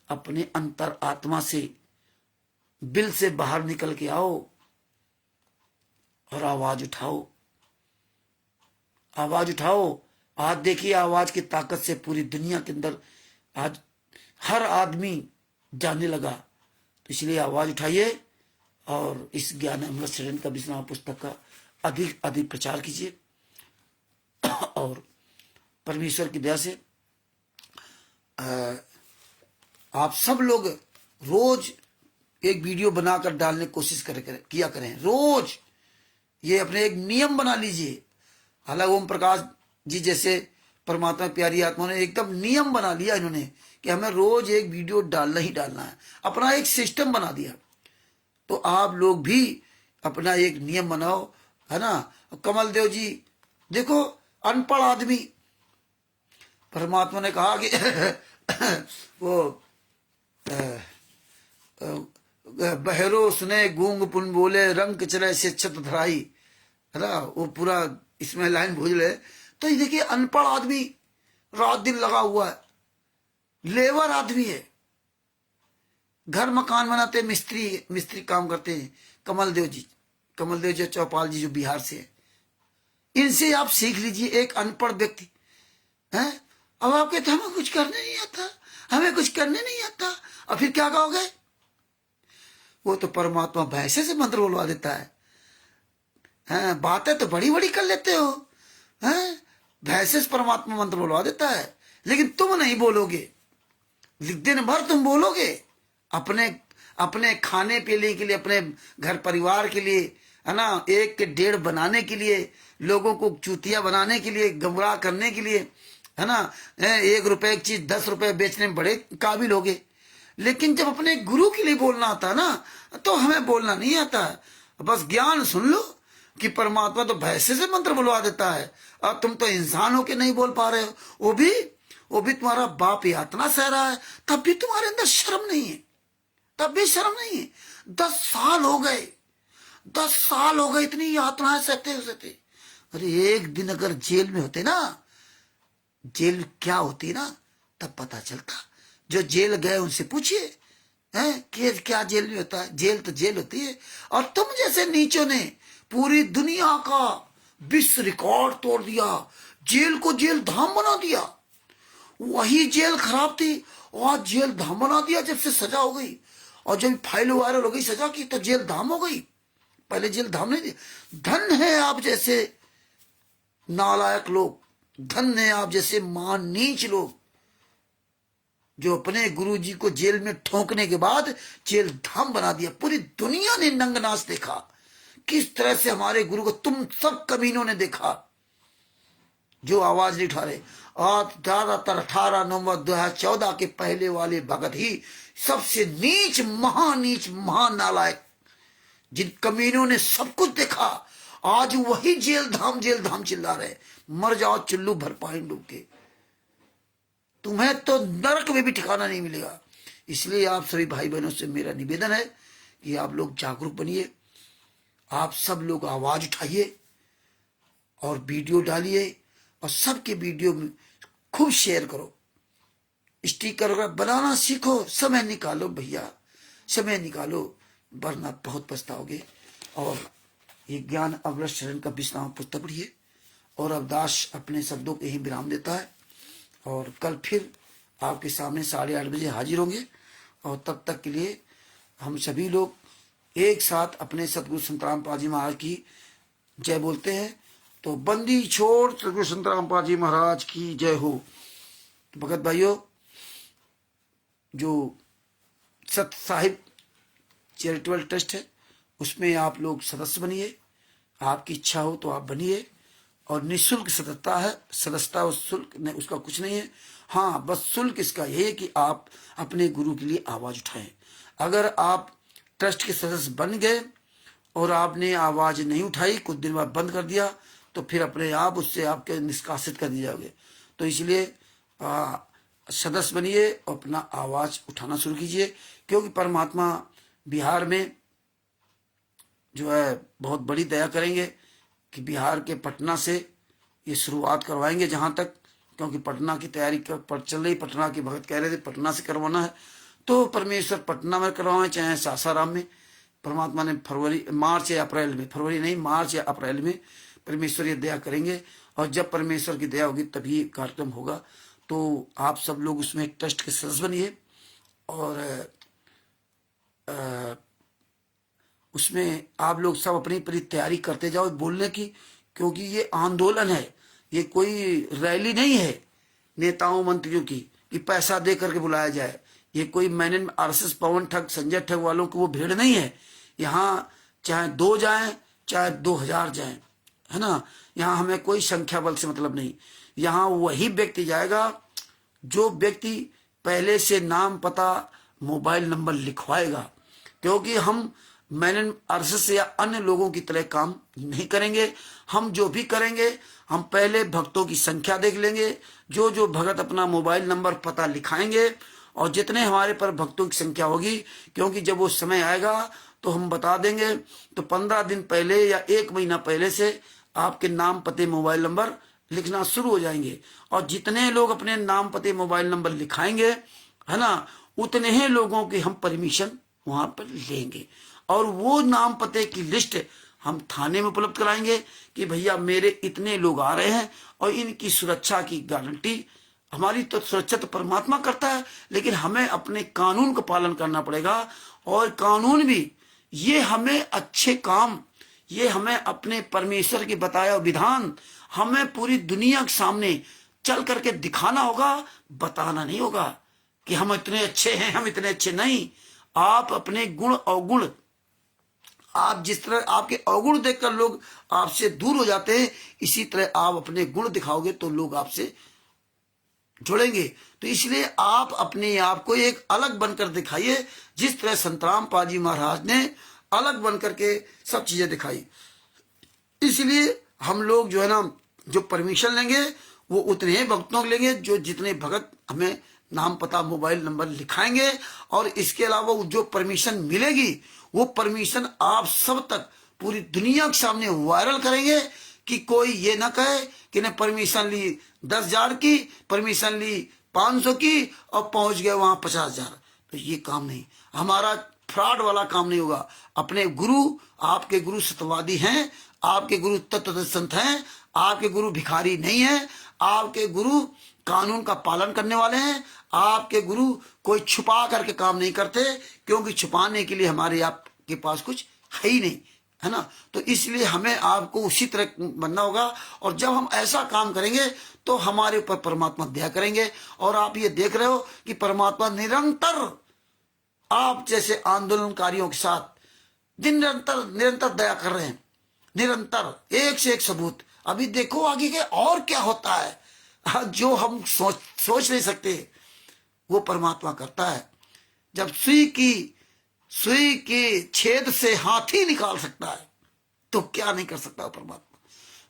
A: अपने अंतर आत्मा से, बिल से बाहर निकल के आओ और आवाज उठाओ, आवाज उठाओ। आज देखिए आवाज की ताकत से पूरी दुनिया के अंदर आज हर आदमी जानने लगा। तो इसलिए आवाज उठाइए और इस ज्ञान अमृत सृजन का विश्राम पुस्तक का अधिक अधिक प्रचार कीजिए। और परमेश्वर की दया से आप सब लोग रोज एक वीडियो बनाकर डालने की कोशिश किया करें। रोज ये अपने एक नियम बना लीजिए। हालांकि ओम प्रकाश जी जैसे परमात्मा प्यारी आत्मा ने एकदम नियम बना लिया इन्होंने कि हमें रोज एक वीडियो डालना ही डालना है, अपना एक सिस्टम बना दिया। तो आप लोग भी अपना एक नियम बनाओ, है ना। कमल देव जी देखो, अनपढ़ आदमी, परमात्मा ने कहा कि वो बहरो सुने गूंग पुन बोले, रंग चले से छत धराई, है ना। वो पूरा इसमें लाइन भूल रहे। तो ये देखिए अनपढ़ आदमी रात दिन लगा हुआ है, लेबर आदमी है, घर मकान बनाते, मिस्त्री काम करते हैं। कमल देव जी चौपाल जी जो बिहार से है, इनसे आप सीख लीजिए। एक अनपढ़ व्यक्ति है, अब आप कहते हमें कुछ करने नहीं आता, हमें कुछ करने नहीं आता, और फिर क्या कहोगे। वो तो परमात्मा भैंसे से मंत्र बोलवा देता है। बातें तो बड़ी बड़ी कर लेते हो, भैंसे से परमात्मा मंत्र बोलवा देता है, लेकिन तुम नहीं बोलोगे। दिन भर तुम बोलोगे अपने अपने खाने पीने के लिए, अपने घर परिवार के लिए, है ना, एक के डेढ़ बनाने के लिए, लोगों को चूतिया बनाने के लिए, गुमराह करने के लिए, है ना। 1 रुपए की चीज 10 रुपए बेचने में बड़े काबिल हो गए। लेकिन जब अपने गुरु के लिए बोलना आता ना, तो हमें बोलना नहीं आता। बस ज्ञान सुन लो कि परमात्मा तो भैंसे से मंत्र बुलवा देता है, और तुम तो इंसान होके नहीं बोल पा रहे हो। वो भी तुम्हारा बाप यातना सह रहा है, तब भी तुम्हारे अंदर शर्म नहीं है, तब भी शर्म नहीं है। 10 साल हो गए, 10 साल हो गए इतनी यातनाएं सहते। अरे एक दिन अगर जेल में होते ना, जेल क्या होती ना, तब पता चलता। जो जेल गए उनसे पूछिए कि क्या जेल में होता है। जेल तो जेल होती है। और तुम जैसे नीचों ने पूरी दुनिया का विश्व रिकॉर्ड तोड़ दिया, जेल को जेल धाम बना दिया। वही जेल खराब थी और जेल धाम बना दिया जब से सजा हो गई। और जब फाइल वायरल हो गई सजा की, तो जेल धाम हो गई, पहले जेल धाम नहीं थी। धन है आप जैसे नालायक लोग, धन है आप जैसे मान नीच लोग, जो अपने गुरुजी को जेल में ठोंकने के बाद जेल धाम बना दिया। पूरी दुनिया ने नंगनाच देखा किस तरह से हमारे गुरु को तुम सब कमीनों ने देखा जो आवाज नहीं उठा रहे। आज ज्यादातर 18 नवंबर 2014 के पहले वाले भगत ही सबसे नीच महानालायक, जिन कमीनों ने सब कुछ देखा, आज वही जेल धाम चिल्ला रहे। मर जाओ चुल्लू भर पानी डूब के, तुम्हें तो नरक में भी ठिकाना नहीं मिलेगा। इसलिए आप सभी भाई बहनों से मेरा निवेदन है कि आप लोग जागरूक बनिए, आप सब लोग आवाज उठाइए और वीडियो डालिए, और सबके वीडियो में खूब शेयर करो, स्टिकर वगैरह बनाना सीखो। समय निकालो भैया, समय निकालो, वरना बहुत पछताओगे। और ये ज्ञान अमृत सृजन का 20वां पुस्तक पढ़िए। और अवदास अपने शब्दों के ही विराम देता है। और कल फिर आपके सामने 8:30 बजे हाजिर होंगे। और तब तक के लिए हम सभी लोग एक साथ अपने सतगुरु संत रामपाल जी महाराज की जय बोलते हैं। तो बंदी छोड़ सतगुरु संत रामपाल जी महाराज की जय हो। तो भगत भाइयों, जो सत साहिब चैरिटेबल ट्रस्ट है उसमें आप लोग सदस्य बनिए। आपकी इच्छा हो तो आप बनिए। और निःशुल्क सदस्यता उस शुल्क ने उसका कुछ नहीं है। हाँ, बस शुल्क इसका यही है कि आप अपने गुरु के लिए आवाज उठाएं। अगर आप ट्रस्ट के सदस्य बन गए और आपने आवाज नहीं उठाई, कुछ दिन बाद बंद कर दिया, तो फिर अपने आप उससे आपके निष्कासित कर दिए जाओगे। तो इसलिए सदस्य बनिए और अपना आवाज उठाना शुरू कीजिए, क्योंकि परमात्मा बिहार में जो है बहुत बड़ी दया करेंगे कि बिहार के पटना से ये शुरुआत करवाएंगे जहां तक, क्योंकि पटना की तैयारी चल रही। पटना की भगत कह रहे थे पटना से करवाना है, तो परमेश्वर पटना में करवाएं चाहे सासाराम में। परमात्मा ने मार्च या अप्रैल में, फरवरी नहीं, मार्च या अप्रैल में परमेश्वर ये दया करेंगे। और जब परमेश्वर की दया होगी तभी कार्यक्रम होगा। तो आप सब लोग उसमें एक ट्रस्ट के सदस्य बनिए और उसमें आप लोग सब अपनी पूरी तैयारी करते जाओ बोलने की, क्योंकि ये आंदोलन है, ये कोई रैली नहीं है नेताओं मंत्रियों की कि पैसा दे करके बुलाया जाए। ये कोई मैंने आरएसएस पवन ठग संजय ठग वालों की वो भीड़ नहीं है। यहाँ चाहे 2 जाएं चाहे 2000 जाएं, है ना, यहाँ हमें कोई संख्या बल से मतलब नहीं। यहाँ वही व्यक्ति जाएगा जो व्यक्ति पहले से नाम पता मोबाइल नंबर लिखवाएगा, क्योंकि हम मैंने आरएसएस या अन्य लोगों की तरह काम नहीं करेंगे। हम जो भी करेंगे हम पहले भक्तों की संख्या देख लेंगे, जो जो भगत अपना मोबाइल नंबर पता लिखाएंगे और जितने हमारे पर भक्तों की संख्या होगी, क्योंकि जब वो समय आएगा तो हम बता देंगे, तो 15 दिन पहले या 1 महीना पहले से आपके नाम पते मोबाइल नंबर लिखना शुरू हो जाएंगे। और जितने लोग अपने नाम पते मोबाइल नंबर लिखाएंगे, है ना, उतने ही लोगों की हम परमिशन वहां पर लेंगे और वो नाम पते की लिस्ट हम थाने में उपलब्ध कराएंगे कि भैया मेरे इतने लोग आ रहे हैं और इनकी सुरक्षा की गारंटी। हमारी तो सुरक्षा तो परमात्मा करता है, लेकिन हमें अपने कानून का पालन करना पड़ेगा। और कानून भी ये हमें अच्छे काम, ये हमें अपने परमेश्वर के बताया विधान हमें पूरी दुनिया के सामने चल करके दिखाना होगा, बताना नहीं होगा कि हम इतने अच्छे हैं, हम इतने अच्छे नहीं। आप अपने गुण अवगुण, आप जिस तरह आपके अवगुण देखकर लोग आपसे दूर हो जाते हैं, इसी तरह आप अपने गुण दिखाओगे तो लोग आपसे जुड़ेंगे। तो इसलिए आप अपने आप को एक अलग बनकर दिखाइए, जिस तरह संतराम पाजी महाराज ने अलग बनकर के सब चीजें दिखाई। इसलिए हम लोग जो है ना, जो परमिशन लेंगे वो उतने ही भक्तों को लेंगे जो जितने भगत हमें नाम पता मोबाइल नंबर लिखाएंगे। और इसके अलावा जो परमिशन मिलेगी वो परमिशन आप सब तक पूरी दुनिया के सामने वायरल करेंगे कि कोई ये ना कहे कि ने परमिशन ली 10,000 की, परमिशन ली 500 की और पहुंच गए वहां 50,000। तो ये काम नहीं, हमारा फ्रॉड वाला काम नहीं होगा। अपने गुरु, आपके गुरु सत्यवादी हैं, आपके गुरु तत्व संत हैं, आपके गुरु भिखारी नहीं है, आपके गुरु कानून का पालन करने वाले हैं। आपके गुरु कोई छुपा करके काम नहीं करते, क्योंकि छुपाने के लिए हमारे आपके पास कुछ है ही नहीं, है ना। तो इसलिए हमें आपको उसी तरह बनना होगा। और जब हम ऐसा काम करेंगे तो हमारे ऊपर परमात्मा दया करेंगे। और आप ये देख रहे हो कि परमात्मा निरंतर आप जैसे आंदोलनकारियों के साथ निरंतर दया कर रहे हैं, निरंतर एक से एक सबूत। अभी देखो आगे के और क्या होता है, जो हम सोच नहीं सकते वो परमात्मा करता है। जब सुई के छेद से हाथी निकाल सकता है तो क्या नहीं कर सकता परमात्मा।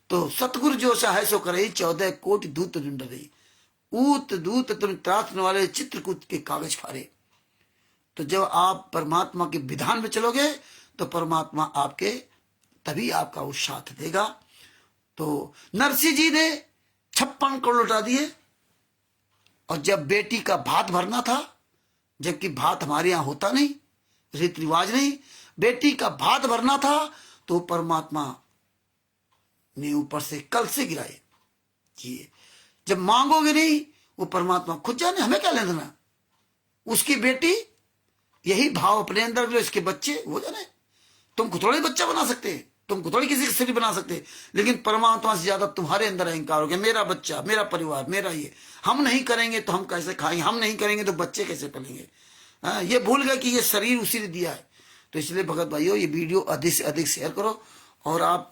A: तो सतगुरु जो चाहे सो करे, 14 कोटि दूत ढूंढ रही, ऊत दूत तुम त्रासने वाले चित्रकूट के कागज फारे। तो जब आप परमात्मा के विधान में चलोगे तो परमात्मा आपके तभी आपका वो साथ देगा। तो नरसिंह जी ने 56 करोड़ लौटा दिए। और जब बेटी का भात भरना था, जबकि भात हमारे यहाँ होता नहीं, रीति रिवाज नहीं, बेटी का भात भरना था तो परमात्मा ने ऊपर से कल से गिराए। जब मांगोगे नहीं, वो परमात्मा खुद जाने, हमें क्या लेना देना। उसकी बेटी, यही भाव अपने अंदर जो इसके बच्चे, वो जाने। तुमको थोड़ी बच्चा बना सकते, तुमको थोड़ी किसी की स्त्री बना सकते, लेकिन परमात्मा से ज्यादा तुम्हारे अंदर अहंकार हो गया, मेरा बच्चा, मेरा परिवार, मेरा ये। हम नहीं करेंगे तो हम कैसे खाएंगे, हम नहीं करेंगे तो बच्चे कैसे पलेंगे। ये भूल गए कि ये शरीर उसी ने दिया है। तो इसलिए भगत भाइयों, ये वीडियो अधिक से अधिक शेयर करो और आप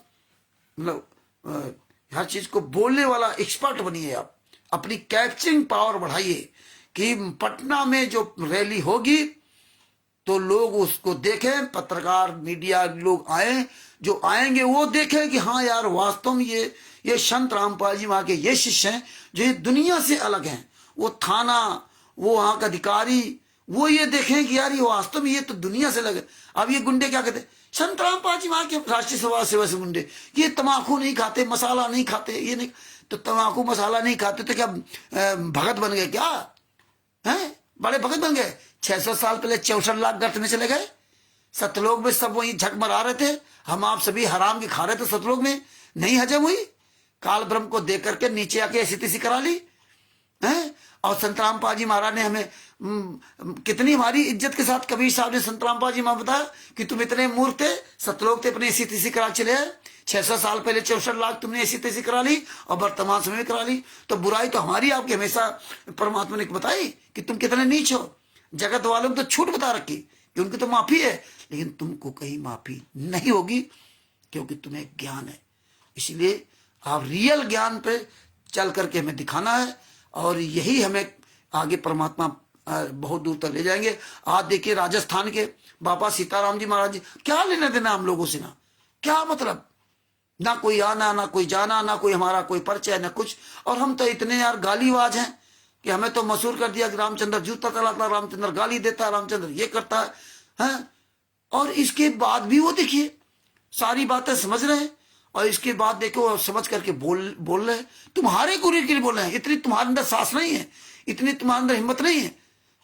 A: मतलब हर चीज को बोलने वाला एक्सपर्ट बनिए। आप अपनी कैप्चरिंग पावर बढ़ाइए कि पटना में जो रैली होगी तो लोग उसको देखें, पत्रकार मीडिया लोग आए, जो आएंगे वो देखें कि हाँ यार वास्तव में ये संत रामपाल जी वहां के ये शिष्य हैं जो ये दुनिया से अलग हैं। वो थाना, वो वहां का अधिकारी, वो ये देखें कि यार ये वास्तव में ये तो दुनिया से अलग है। अब ये गुंडे क्या कहते हैं, संत रामपाल जी वहां के राष्ट्रीय सभा सेवा से गुंडे, ये तम्बाकू नहीं खाते, मसाला नहीं खाते, ये नहीं, तो तम्बाकू मसाला नहीं खाते तो क्या भगत बन गए क्या? हैं, बड़े भगत बन गए? 600 साल पहले 64 लाख गर्त में चले गए। सतलोक में सब वही झक मरा रहे थे, हम आप सभी हराम की खा रहे थे सतलोक में, नहीं हजम हुई, काल ब्रह्म को देख करके नीचे आके ऐसी तैसी करा ली हैं। और संत रामपाल जी महाराज ने हमें कितनी हमारी इज्जत के साथ, कबीर साहब ने संत रामपाल जी महाराज बताया कि तुम इतने मूर्ख थे, सतलोक थे, अपने ऐसी तैसी करा चले हैं, 600 साल पहले 64 लाख तुमने ऐसी तैसी करा ली और वर्तमान समय में करा ली। तो बुराई तो हमारी आपकी हमेशा परमात्मा ने बताई कि तुम कितने नीच हो। जगत वालों को तो छूट बता रखी कि उनकी तो माफी है, लेकिन तुमको कहीं माफी नहीं होगी क्योंकि तुम्हें ज्ञान है। इसलिए आप रियल ज्ञान पे चल करके हमें दिखाना है और यही हमें आगे परमात्मा बहुत दूर तक ले जाएंगे। आज देखिए राजस्थान के बाबा सीताराम जी महाराज जी, क्या लेना देना हम लोगों से, ना क्या मतलब, ना कोई आना ना कोई जाना, ना कोई हमारा कोई परिचय ना कुछ। और हम तो इतने यार गालीबाज हैं कि हमें तो मशहूर कर दिया कि रामचंद्र जूता चलाता, रामचंद्र गाली देता, रामचंद्र ये करता है। और इसके बाद भी वो देखिए सारी बातें समझ रहे हैं और इसके बाद देखो समझ करके बोल रहे हैं। तुम्हारे गुरु के लिए बोल रहे हैं, इतनी तुम्हारे अंदर साहस नहीं है, इतनी तुम्हारे अंदर हिम्मत नहीं है।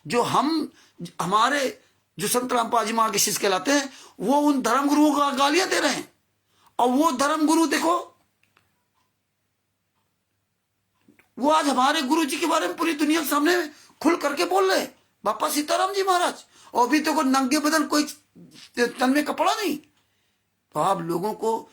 A: जो हमारे जो संत रामपाल जी महाराज के शिष्य कहलाते हैं वो उन धर्म गुरुओं को गालियां दे रहे हैं। और वो धर्म गुरु देखो, वो आज हमारे गुरु जी के बारे में पूरी दुनिया के सामने खुल करके बोल रहे हैं, बापा सीताराम जी महाराज। और अभी तो कोई नंगे बदन, कोई तन में कपड़ा नहीं। तो आप लोगों को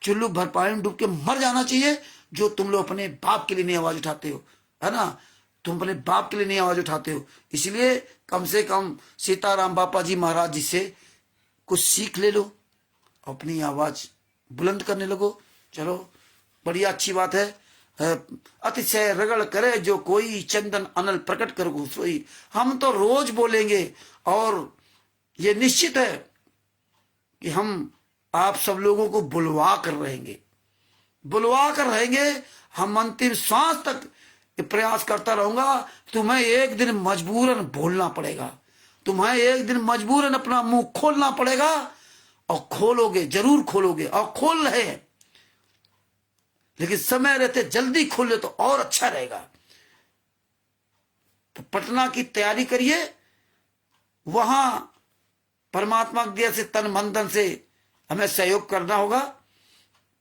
A: चुल्लू भर पानी में डूब के मर जाना चाहिए जो तुम लोग अपने बाप के लिए नहीं आवाज उठाते हो, है ना। तुम अपने बाप के लिए नहीं आवाज उठाते हो, इसलिए कम से कम सीताराम बापा जी महाराज जी से कुछ सीख ले लो, अपनी आवाज बुलंद करने लगो। चलो बढ़िया अच्छी बात है। अतिशय रगड़ करे जो कोई, चंदन अनल प्रकट कर सोई। हम तो रोज बोलेंगे और ये निश्चित है कि हम आप सब लोगों को बुलवा कर रहेंगे, बुलवा कर रहेंगे। हम अंतिम सांस तक प्रयास करता रहूंगा। तुम्हें एक दिन मजबूरन बोलना पड़ेगा, तुम्हें एक दिन मजबूरन अपना मुंह खोलना पड़ेगा और खोलोगे, जरूर खोलोगे और खोल रहे हैं। लेकिन समय रहते जल्दी खोले तो और अच्छा रहेगा। तो पटना की तैयारी करिए, वहां परमात्मा की दया से तन मन धन से हमें सहयोग करना होगा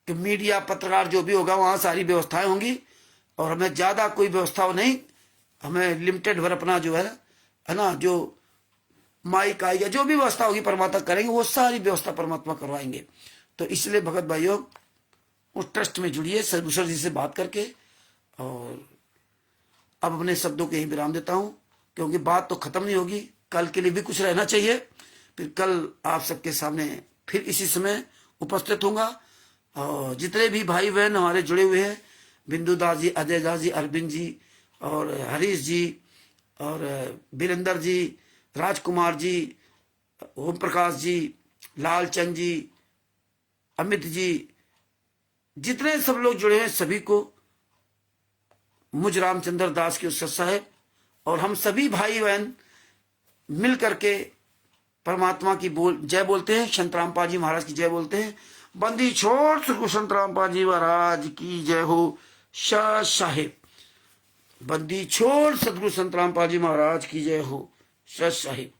A: कि मीडिया पत्रकार जो भी होगा वहां सारी व्यवस्थाएं होंगी और हमें ज्यादा कोई व्यवस्था नहीं, हमें लिमिटेड भर अपना जो है ना, जो माइक आएगा, जो भी व्यवस्था होगी परमात्मा करेंगे, वो सारी व्यवस्था परमात्मा करवाएंगे। तो इसलिए भगत भाइयों उस ट्रस्ट में जुड़िए सर्वेश्वर जी से बात करके। और अब अपने शब्दों के ही विराम देता हूं क्योंकि बात तो खत्म नहीं होगी, कल के लिए भी कुछ रहना चाहिए। फिर कल आप सबके सामने फिर इसी समय उपस्थित होऊंगा। और जितने भी भाई बहन हमारे जुड़े हुए हैं, बिंदु दास जी, अजय दास जी, अरविंद जी और हरीश जी और वीरेंद्र जी, राजकुमार जी, ओम प्रकाश जी, लालचंद जी, अमित जी, जितने सब लोग जुड़े हैं सभी को मुझ रामचंद्र दास के उत्सव साहेब और हम सभी भाई बहन मिल करके परमात्मा की जय बोलते हैं, संत रामपाल जी महाराज की जय बोलते हैं। बंदी छोड़ सको संत रामपाल जी महाराज की जय हो। शाह साहेब, बंदी छोड़ सदगुरु संत रामपाल जी महाराज की जय हो। शाह साहेब।